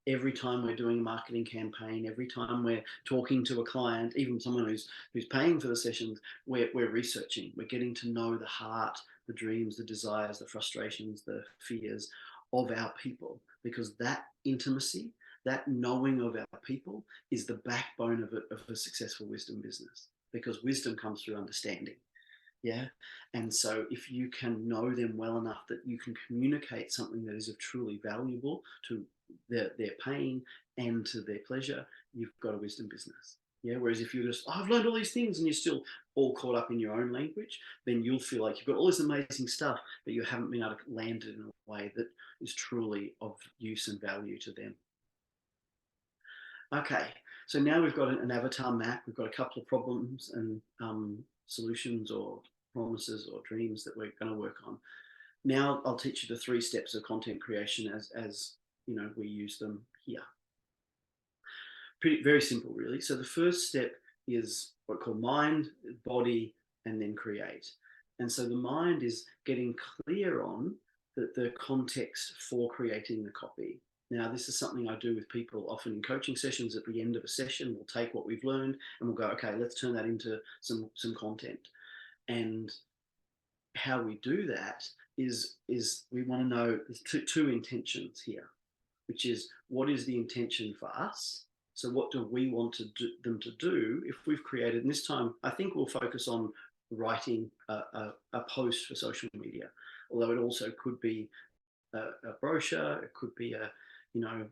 A: Every time we're doing a marketing campaign, every time we're talking to a client, even someone who's paying for the sessions, we're researching, we're getting to know the heart, the dreams, the desires, the frustrations, the fears of our people, because that intimacy, that knowing of our people is the backbone of a successful wisdom business, because wisdom comes through understanding. And so if you can know them well enough that you can communicate something that is of truly valuable to their pain and to their pleasure, you've got a wisdom business. Yeah, whereas if you're just, oh, I've learned all these things and you're still all caught up in your own language, then you'll feel like you've got all this amazing stuff, but you haven't been able to land it in a way that is truly of use and value to them. Okay, so now we've got an avatar map. We've got a couple of problems and solutions or promises or dreams that we're going to work on. Now I'll teach you the 3 steps of content creation as you know, we use them here. Very simple, really. So the first step is what we call mind, body, and then create. And so the mind is getting clear on the context for creating the copy. Now, this is something I do with people often in coaching sessions. At the end of a session, we'll take what we've learned and we'll go, okay, let's turn that into some content. And how we do that is we want to know two intentions here, which is what is the intention for us? So what do we want them to do if we've created, and this time I think we'll focus on writing a post for social media, although it also could be a brochure, it could be a, you know,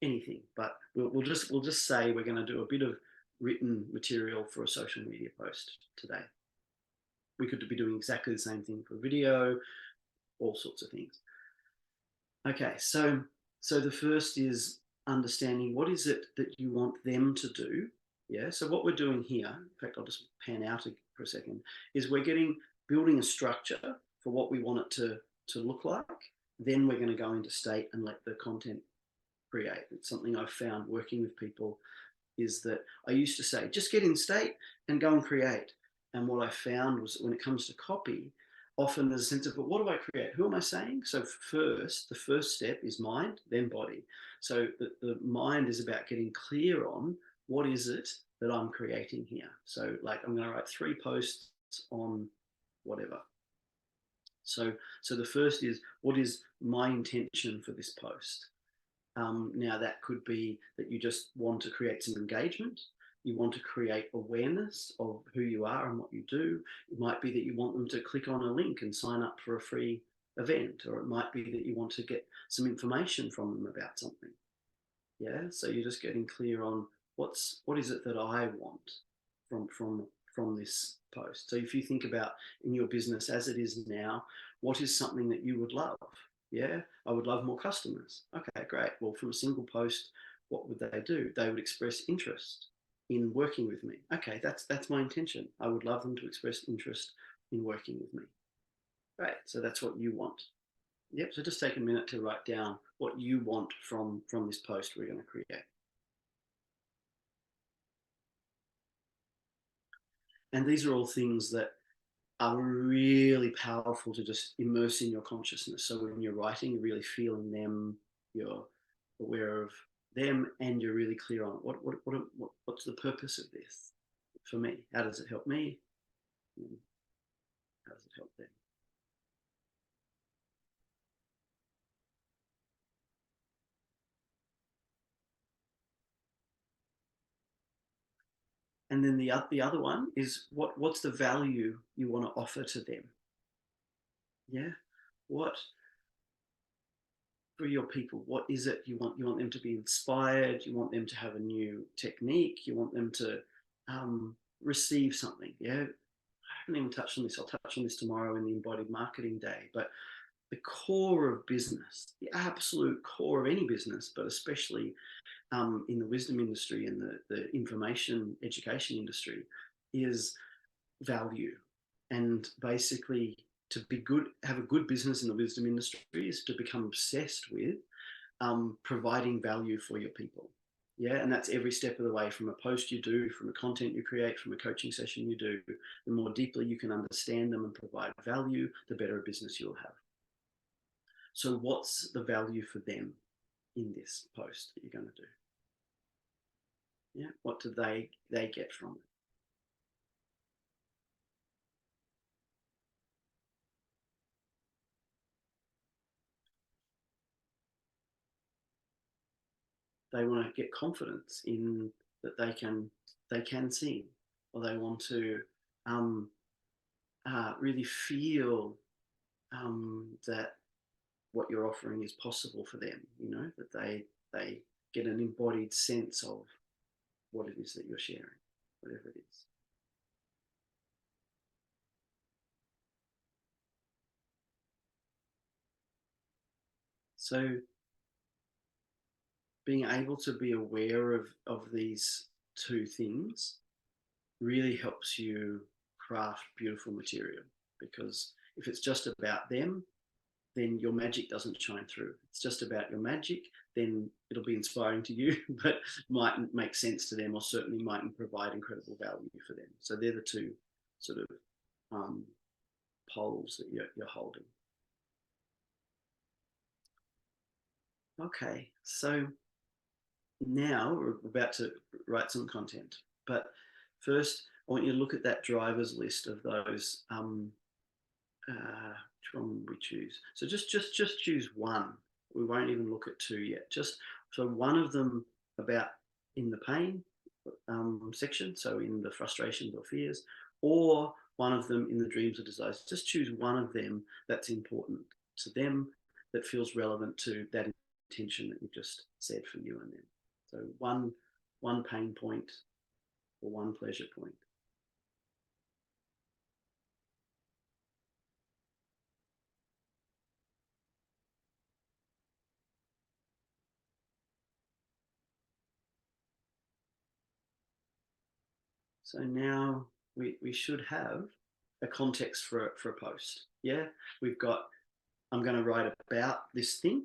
A: anything, but we'll just say we're going to do a bit of written material for a social media post today. We could be doing exactly the same thing for video, all sorts of things. Okay, so the first is understanding what is it that you want them to do. Yeah, so what we're doing here, in fact, I'll just pan out for a second, is we're building a structure for what we want it to look like. Then we're going to go into state and let the content create. It's something I've found working with people is that I used to say, just get in state and go and create. And what I found was when it comes to copy, often there's a sense of, but what do I create? Who am I saying? So the first step is mind, then body. So the mind is about getting clear on what is it that I'm creating here. So like I'm going to write 3 posts on whatever. So the first is, what is my intention for this post? Now that could be that you just want to create some engagement. You want to create awareness of who you are and what you do. It might be that you want them to click on a link and sign up for a free event, or it might be that you want to get some information from them about something. Yeah, so you're just getting clear on what is it that I want from this post. So if you think about in your business as it is now, what is something that you would love? Yeah, I would love more customers. Okay, great. Well, from a single post, what would they do? They would express interest in working with me. Okay, that's my intention. I would love them to express interest in working with me. Right, so that's what you want. Yep, so just take a minute to write down what you want from this post we're going to create. And these are all things that are really powerful to just immerse in your consciousness. So when you're writing, you're really feeling them, you're aware of them, and you're really clear on what's the purpose of this for me? How does it help me? How does it help them? And then the other one is what's the value you want to offer to them? Yeah, what for your people? What is it you want? You want them to be inspired. You want them to have a new technique. You want them to receive something. Yeah, I haven't even touched on this. I'll touch on this tomorrow in the Embodied Marketing Day. But the core of business, the absolute core of any business, but especially in the wisdom industry and the information education industry, is value. And basically, to be good, have a good business in the wisdom industry is to become obsessed with providing value for your people. Yeah, and that's every step of the way, from a post you do, from a content you create, from a coaching session you do. The more deeply you can understand them and provide value, the better a business you'll have. So what's the value for them in this post that you're going to do? Yeah, what do they get from it? They want to get confidence in that they can sing, or they want to really feel that what you're offering is possible for them. You know, that they get an embodied sense of what it is that you're sharing, whatever it is. So being able to be aware of these two things really helps you craft beautiful material, because if it's just about them, then your magic doesn't shine through. If it's just about your magic, then it'll be inspiring to you, but mightn't make sense to them, or certainly mightn't provide incredible value for them. So they're the two sort of poles that you're holding. Okay, so now we're about to write some content, but first I want you to look at that driver's list of those. Which one would we choose? So just choose one. We won't even look at two yet. Just so one of them about in the pain section, so in the frustrations or fears, or one of them in the dreams or desires. Just choose one of them that's important to them, that feels relevant to that intention that you've just said for you and them. So one pain point or one pleasure point. So now we should have a context for a post. Yeah, we've got, I'm going to write about this thing,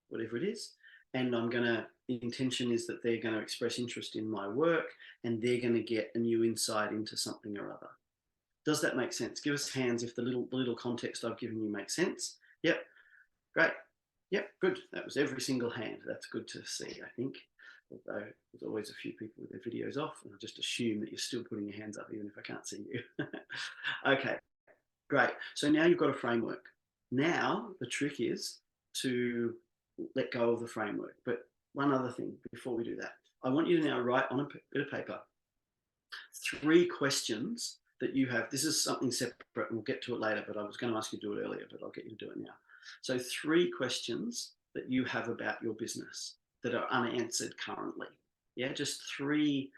A: whatever it is, and the intention is that they're going to express interest in my work, and they're going to get a new insight into something or other. Does that make sense? Give us hands if the little context I've given you makes sense. Yep, great. Yep, good. That was every single hand. That's good to see, I think. Although there's always a few people with their videos off, and I just assume that you're still putting your hands up even if I can't see you. Okay, great. So now you've got a framework. Now the trick is to let go of the framework. But one other thing before we do that, I want you to now write on a bit of paper 3 questions that you have. This is something separate, and we'll get to it later, but I was going to ask you to do it earlier, but I'll get you to do it now. So 3 questions that you have about your business that are unanswered currently. Yeah, just 3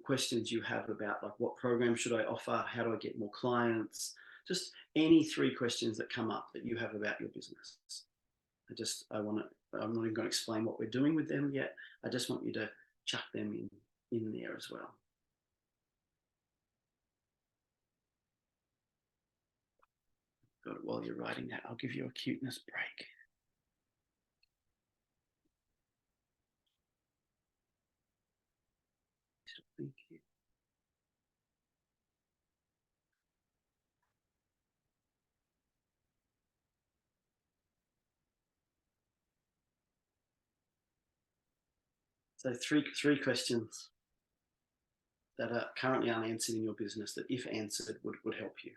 A: questions you have about, like, what program should I offer? How do I get more clients? Just any 3 questions that come up that you have about your business. I'm not even going to explain what we're doing with them yet. I just want you to chuck them in there as well. Got it. While you're writing that, I'll give you a cuteness break. Thank you. So three questions that are currently unanswered in your business that, if answered, would help you.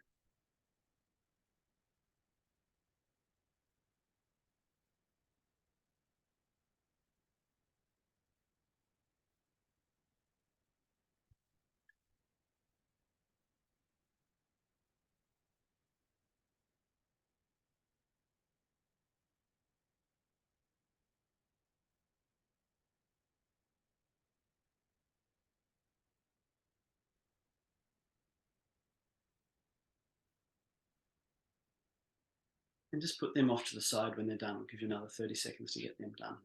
A: And just put them off to the side when they're done. I'll give you another 30 seconds to get them done.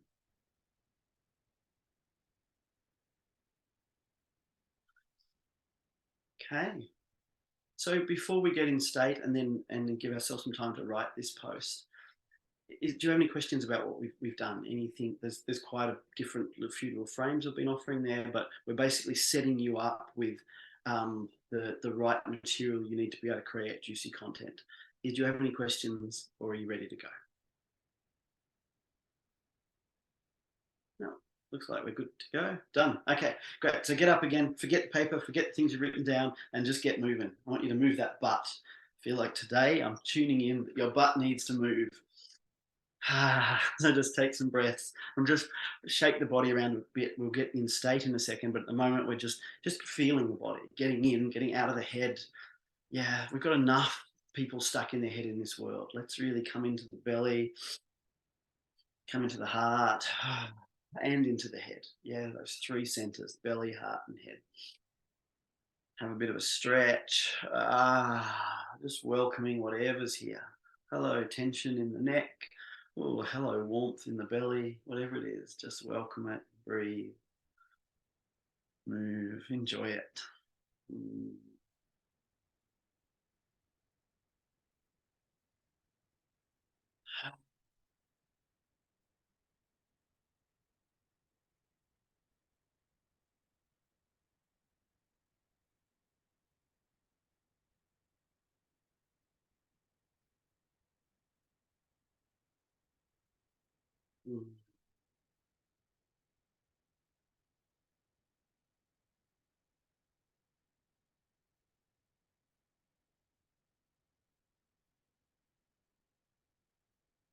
A: Okay. So before we get in state and then give ourselves some time to write this post, do you have any questions about what we've done? Anything? There's quite a few little frames we've been offering there, but we're basically setting you up with the right material you need to be able to create juicy content. Do you have any questions, or are you ready to go? No, looks like we're good to go. Done. Okay, great. So get up again, forget the paper, forget the things you've written down, and just get moving. I want you to move that butt. I feel like today I'm tuning in that your butt needs to move. So just take some breaths and just shake the body around a bit. We'll get in state in a second, but at the moment we're just feeling the body, getting in, getting out of the head. Yeah, we've got enough people stuck in their head in this world. Let's really come into the belly, come into the heart, and into the head. Yeah, those three centers, belly, heart, and head. Have a bit of a stretch. Just welcoming whatever's here. Hello, tension in the neck. Oh, hello, warmth in the belly. Whatever it is, just welcome it. Breathe. Move. Enjoy it.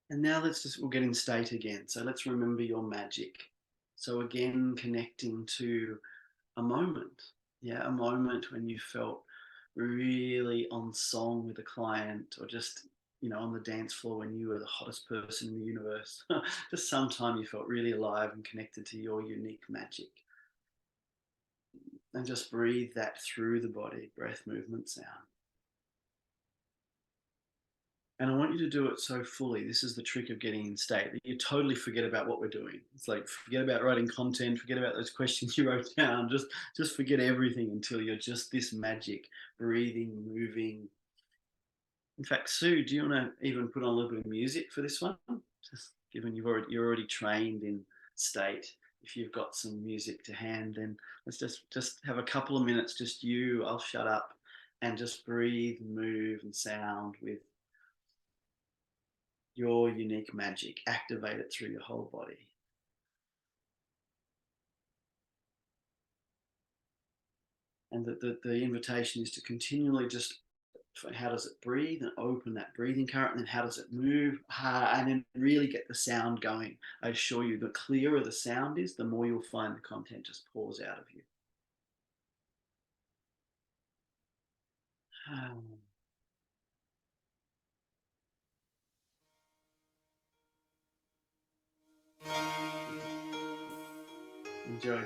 A: And now we'll get in state again. So let's remember your magic. So again, connecting to a moment. Yeah, a moment when you felt really on song with a client, or just, on the dance floor when you were the hottest person in the universe. Just sometime you felt really alive and connected to your unique magic. And just breathe that through the body, breath, movement, sound. And I want you to do it so fully. This is the trick of getting in state, that you totally forget about what we're doing. It's like, forget about writing content, forget about those questions you wrote down, just forget everything until you're just this magic, breathing, moving. In fact, Sue, do you want to even put on a little bit of music for this one? Just given you're already trained in state. If you've got some music to hand, then let's just have a couple of minutes, just you, I'll shut up, and just breathe, move, and sound with your unique magic. Activate it through your whole body. And the invitation is to continually just, how does it breathe, and open that breathing current, and then how does it move, and then really get the sound going. I assure you, the clearer the sound is, the more you'll find the content just pours out of you. Enjoy.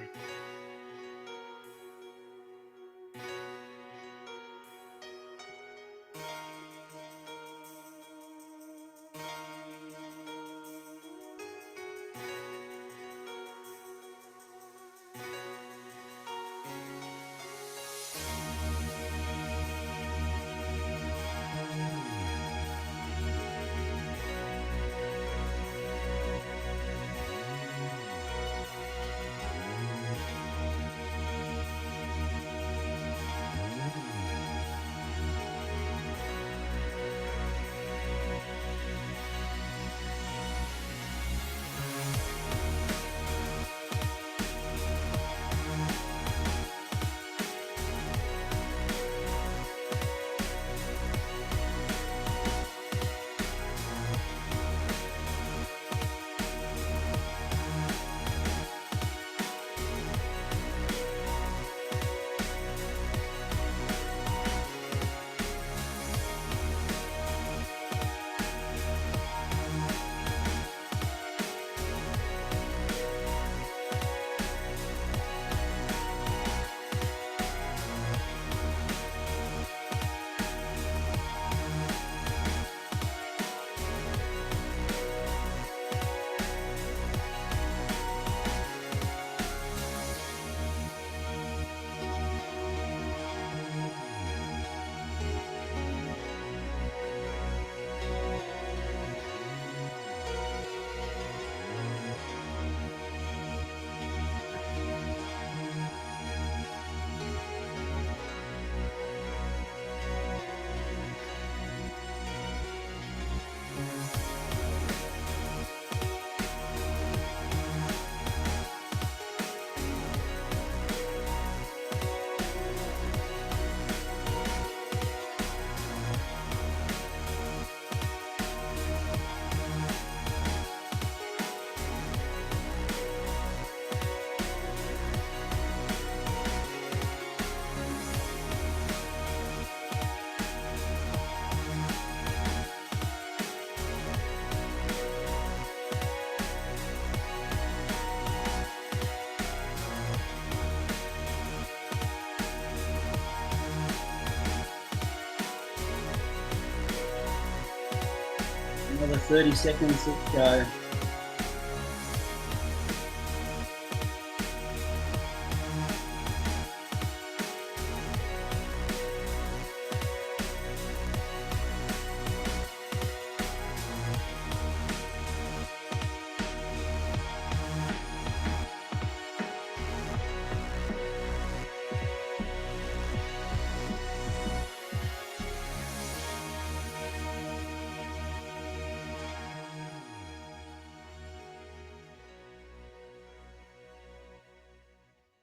A: Another 30 seconds to go.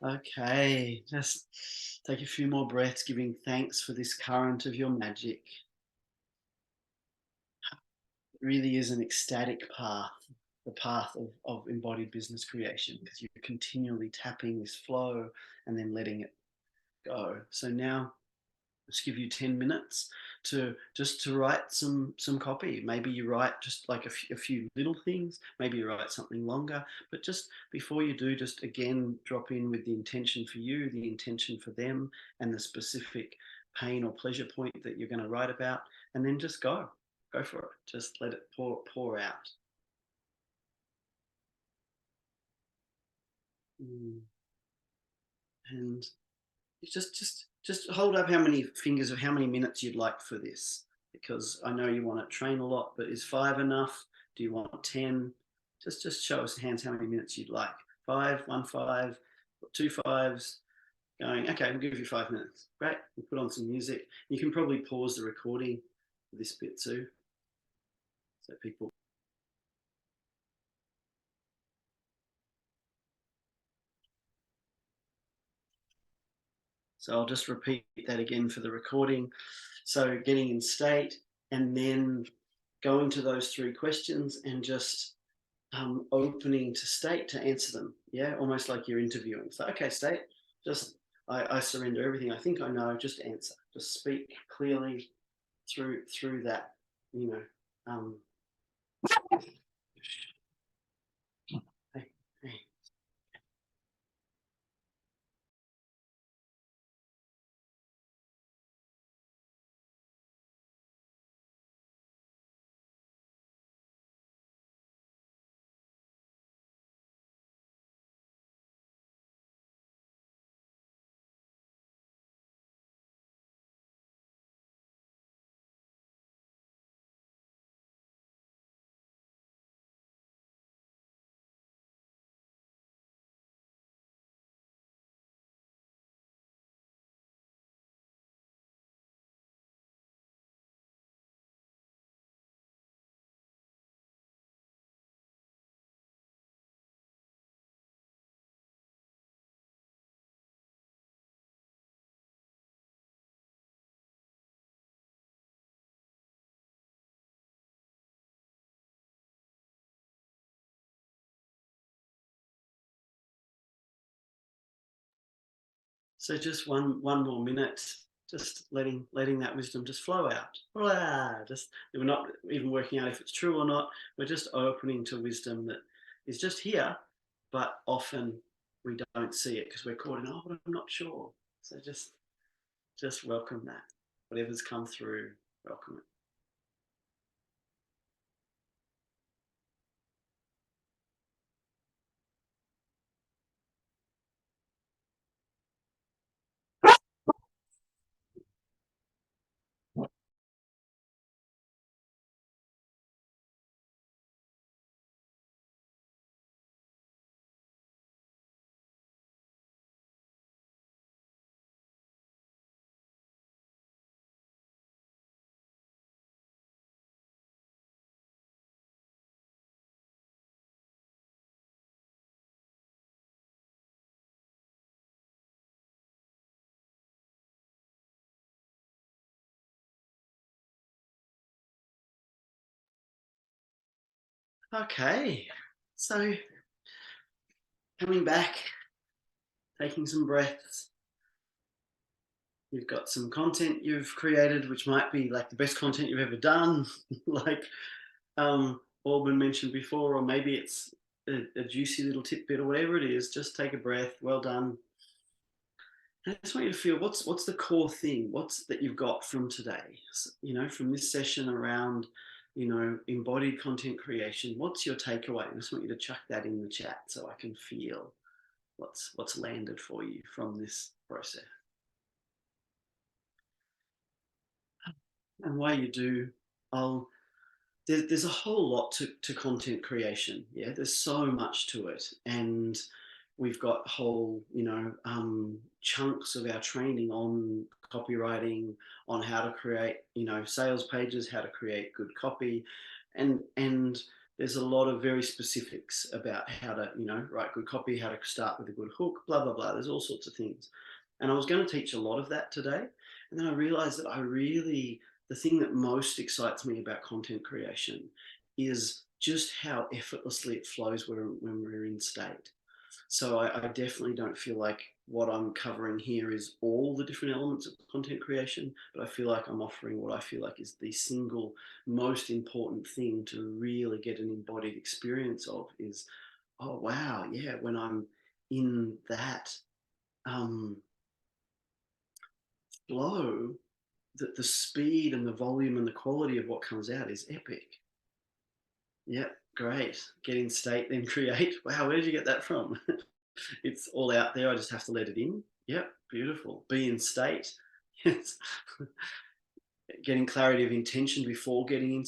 A: Okay, just take a few more breaths, giving thanks for this current of your magic. It really is an ecstatic path, the path of embodied business creation, because you're continually tapping this flow and then letting it go. So now just give you 10 minutes to write some copy. Maybe you write just like a few little things, maybe you write something longer, but just before you do, just again drop in with the intention for you, the intention for them, and the specific pain or pleasure point that you're going to write about, and then just go for it. Just let it pour out. And just hold up how many fingers or how many minutes you'd like for this, because I know you want to train a lot, but is 5 enough? Do you want 10? Just show us hands how many minutes you'd like. 5, 1 5, 2 5s, going, okay, we'll give you 5 minutes. Great, we'll put on some music. You can probably pause the recording for this bit too, so people. So I'll just repeat that again for the recording. So getting in state and then going to those 3 questions and just opening to state to answer them. Yeah, almost like you're interviewing. So, okay, state, just I surrender everything I think I know, just answer. Just speak clearly through that, you know. Hey. So just one more minute, just letting that wisdom just flow out. Just, we're not even working out if it's true or not. We're just opening to wisdom that is just here, but often we don't see it because we're caught in, oh, but I'm not sure. So just welcome that. Whatever's come through, welcome it. Okay, so coming back, taking some breaths. You've got some content you've created, which might be like the best content you've ever done, like Alban mentioned before, or maybe it's a juicy little tidbit or whatever it is. Just take a breath. Well done. I just want you to feel what's the core thing, what's that you've got from today, you know, from this session around you know, embodied content creation. What's your takeaway? I just want you to chuck that in the chat so I can feel what's landed for you from this process. And while you do, there's a whole lot to content creation. Yeah, there's so much to it, and we've got whole, you know, chunks of our training on copywriting, on how to create, you know, sales pages, how to create good copy, and there's a lot of very specifics about how to, you know, write good copy, how to start with a good hook, blah blah blah. There's all sorts of things, and I was going to teach a lot of that today, and then I realized that the thing that most excites me about content creation is just how effortlessly it flows when we're in state. So I definitely don't feel like what I'm covering here is all the different elements of content creation, but I feel like I'm offering what I feel like is the single most important thing to really get an embodied experience of is, oh wow, yeah, when I'm in that flow, the speed and the volume and the quality of what comes out is epic. Yep, great. Get in state, then create. Wow, where did you get that from? It's all out there. I just have to let it in. Yep, beautiful. Be in state. Yes. Getting clarity of intention before getting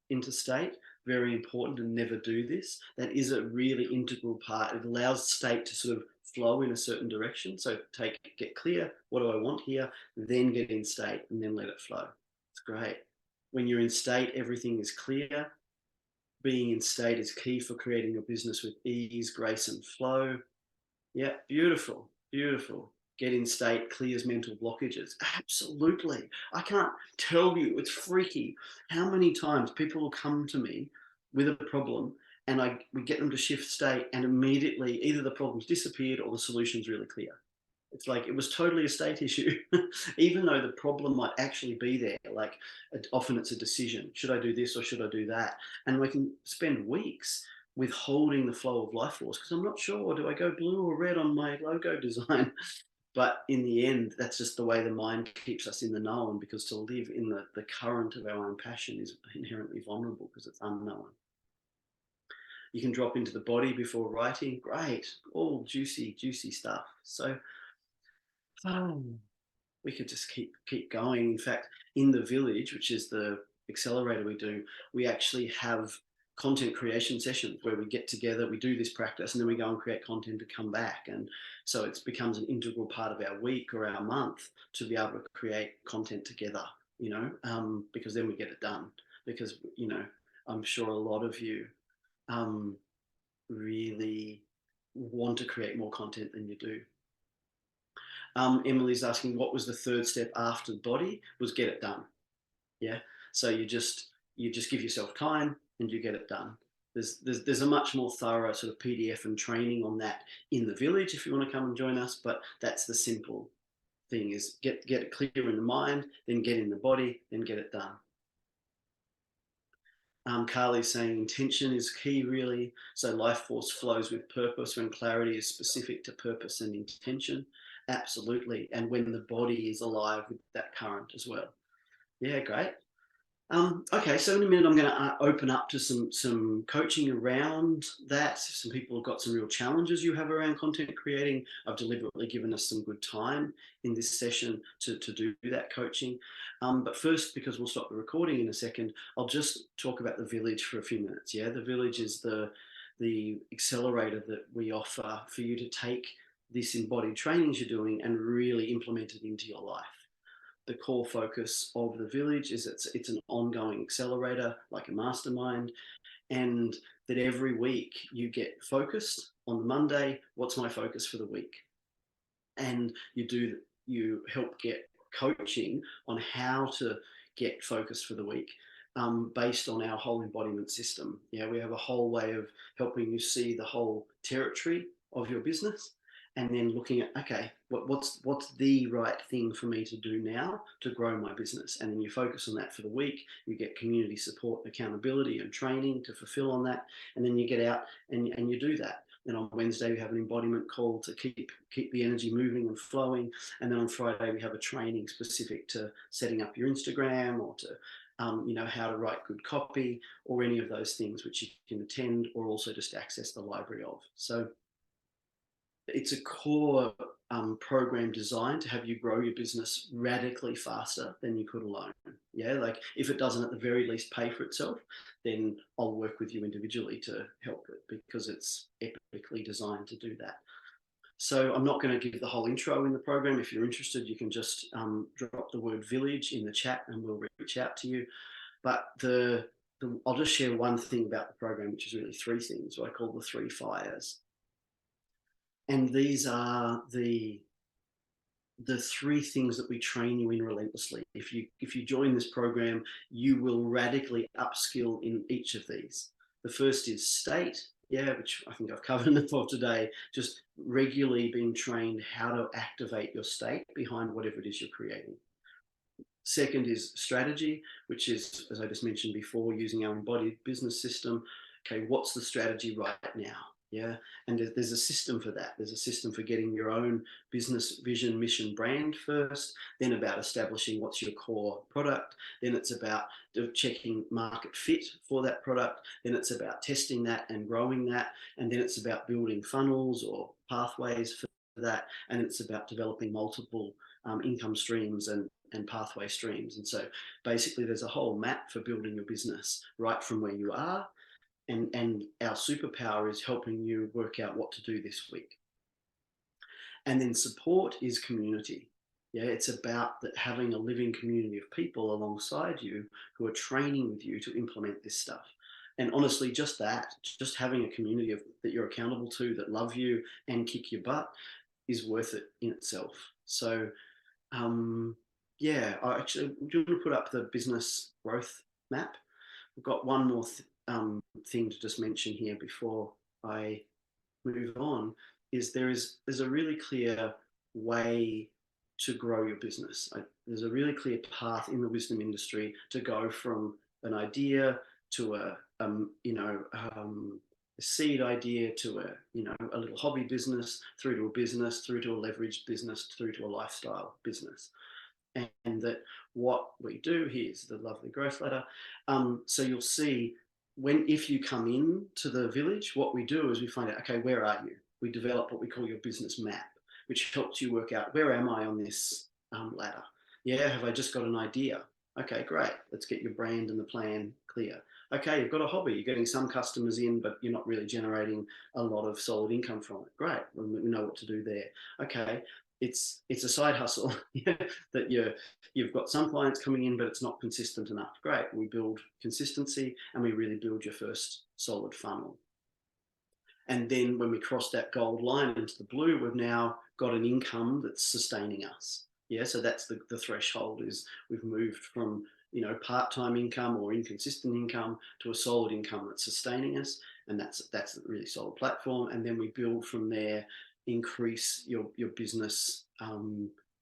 A: into state. Very important, and never do this. That is a really integral part. It allows state to sort of flow in a certain direction. So get clear, what do I want here? Then get in state and then let it flow. It's great. When you're in state, everything is clear. Being in state is key for creating your business with ease, grace, and flow. Yeah, beautiful, beautiful. Get in state clears mental blockages. Absolutely. I can't tell you, it's freaky how many times people will come to me with a problem and we get them to shift state and immediately either the problem's disappeared or the solution's really clear. It's like it was totally a state issue, even though the problem might actually be there. Like often it's a decision. Should I do this or should I do that? And we can spend weeks withholding the flow of life force because I'm not sure, do I go blue or red on my logo design? But in the end, that's just the way the mind keeps us in the known, because to live in the current of our own passion is inherently vulnerable because it's unknown. You can drop into the body before writing. Great, all juicy, juicy stuff. So we could just keep going. In fact, in the village, which is the accelerator we do, we actually have content creation sessions where we get together, we do this practice, and then we go and create content to come back. And so it becomes an integral part of our week or our month to be able to create content together, you know, because then we get it done. Because, you know, I'm sure a lot of you really want to create more content than you do. Emily's asking, what was the third step after the body? Was get it done. Yeah. So you just give yourself time and you get it done. There's a much more thorough sort of PDF and training on that in the village if you want to come and join us. But that's the simple thing: is get it clear in the mind, then get in the body, then get it done. Carly's saying intention is key, really. So life force flows with purpose when clarity is specific to purpose and intention. Absolutely. And when the body is alive with that current as well. Yeah, great. Okay, so in a minute I'm going to open up to some coaching around that. Some people have got some real challenges you have around content creating. I've deliberately given us some good time in this session to do that coaching. But first, because we'll stop the recording in a second, I'll just talk about the village for a few minutes. Yeah, the village is the accelerator that we offer for you to take this embodied trainings you're doing and really implement it into your life. The core focus of the village is it's an ongoing accelerator, like a mastermind, and that every week you get focused on the Monday. What's my focus for the week? And you help get coaching on how to get focused for the week based on our whole embodiment system. Yeah, we have a whole way of helping you see the whole territory of your business, and then looking at, okay, what's the right thing for me to do now to grow my business? And then you focus on that for the week. You get community support, accountability, and training to fulfill on that. And then you get out and you do that. Then on Wednesday, we have an embodiment call to keep the energy moving and flowing. And then on Friday, we have a training specific to setting up your Instagram or to you know, how to write good copy, or any of those things which you can attend or also just access the library of. So it's a core program designed to have you grow your business radically faster than you could alone. Yeah, like if it doesn't at the very least pay for itself, then I'll work with you individually to help it, because it's epically designed to do that. So I'm not going to give the whole intro in the program. If you're interested, you can just drop the word village in the chat and we'll reach out to you. But I'll just share one thing about the program, which is really three things, what I call the three fires. And these are the three things that we train you in relentlessly. If you join this program, you will radically upskill in each of these. The first is state, which I think I've covered enough of today, just regularly being trained how to activate your state behind whatever it is you're creating. Second is strategy, which is, as I just mentioned before, using our embodied business system. Okay, what's the strategy right now? Yeah, and there's a system for that. There's a system for getting your own business vision, mission, brand first, then about establishing what's your core product, then it's about checking market fit for that product, then it's about testing that and growing that, and then it's about building funnels or pathways for that, and it's about developing multiple income streams and pathway streams. And so basically there's a whole map for building your business right from where you are. And our superpower is helping you work out what to do this week. And then support is community. Yeah, it's about having a living community of people alongside you who are training with you to implement this stuff. And honestly, just having a community that you're accountable to, that love you and kick your butt, is worth it in itself. So, I actually do want to put up the business growth map. We've got one more thing to just mention here before I move on, is there's a really clear way to grow your business. There's a really clear path in the wisdom industry to go from an idea to a seed idea to a little hobby business, through to a business, through to a leveraged business, through to a lifestyle business. And that what we do, here's the lovely growth ladder. So you'll see if you come in to the village, what we do is we find out, okay, where are you? We develop what we call your business map, which helps you work out, where am I on this ladder? Yeah, have I just got an idea? Okay, great. Let's get your brand and the plan clear. Okay, you've got a hobby. You're getting some customers in, but you're not really generating a lot of solid income from it. Great. We know what to do there. Okay, it's a side hustle that you've got some clients coming in, but it's not consistent enough. Great. We build consistency and we really build your first solid funnel. And then when we cross that gold line into the blue, we've now got an income that's sustaining us. Yeah, so that's the threshold, is we've moved from part-time income or inconsistent income to a solid income that's sustaining us, and that's a really solid platform. And then we build from there, increase your business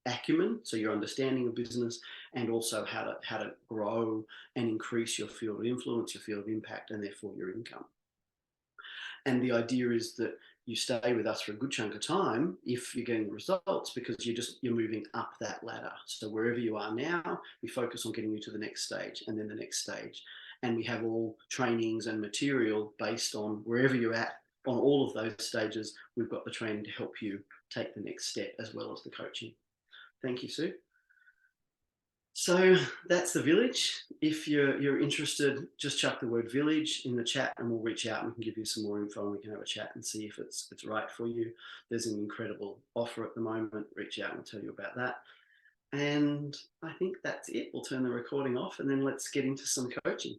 A: acumen, so your understanding of business, and also how to grow and increase your field of influence, your field of impact, and therefore your income. And the idea is that you stay with us for a good chunk of time if you're getting results, because you're moving up that ladder. So wherever you are now, we focus on getting you to the next stage and then the next stage. And we have all trainings and material based on wherever you're at on all of those stages. We've got the training to help you take the next step, as well as the coaching. Thank you, Sue. So that's the village. If you're interested, just chuck the word village in the chat and we'll reach out and we can give you some more info and we can have a chat and see if it's right for you. There's an incredible offer at the moment. Reach out and we'll tell you about that. And I think that's it. We'll turn the recording off and then let's get into some coaching.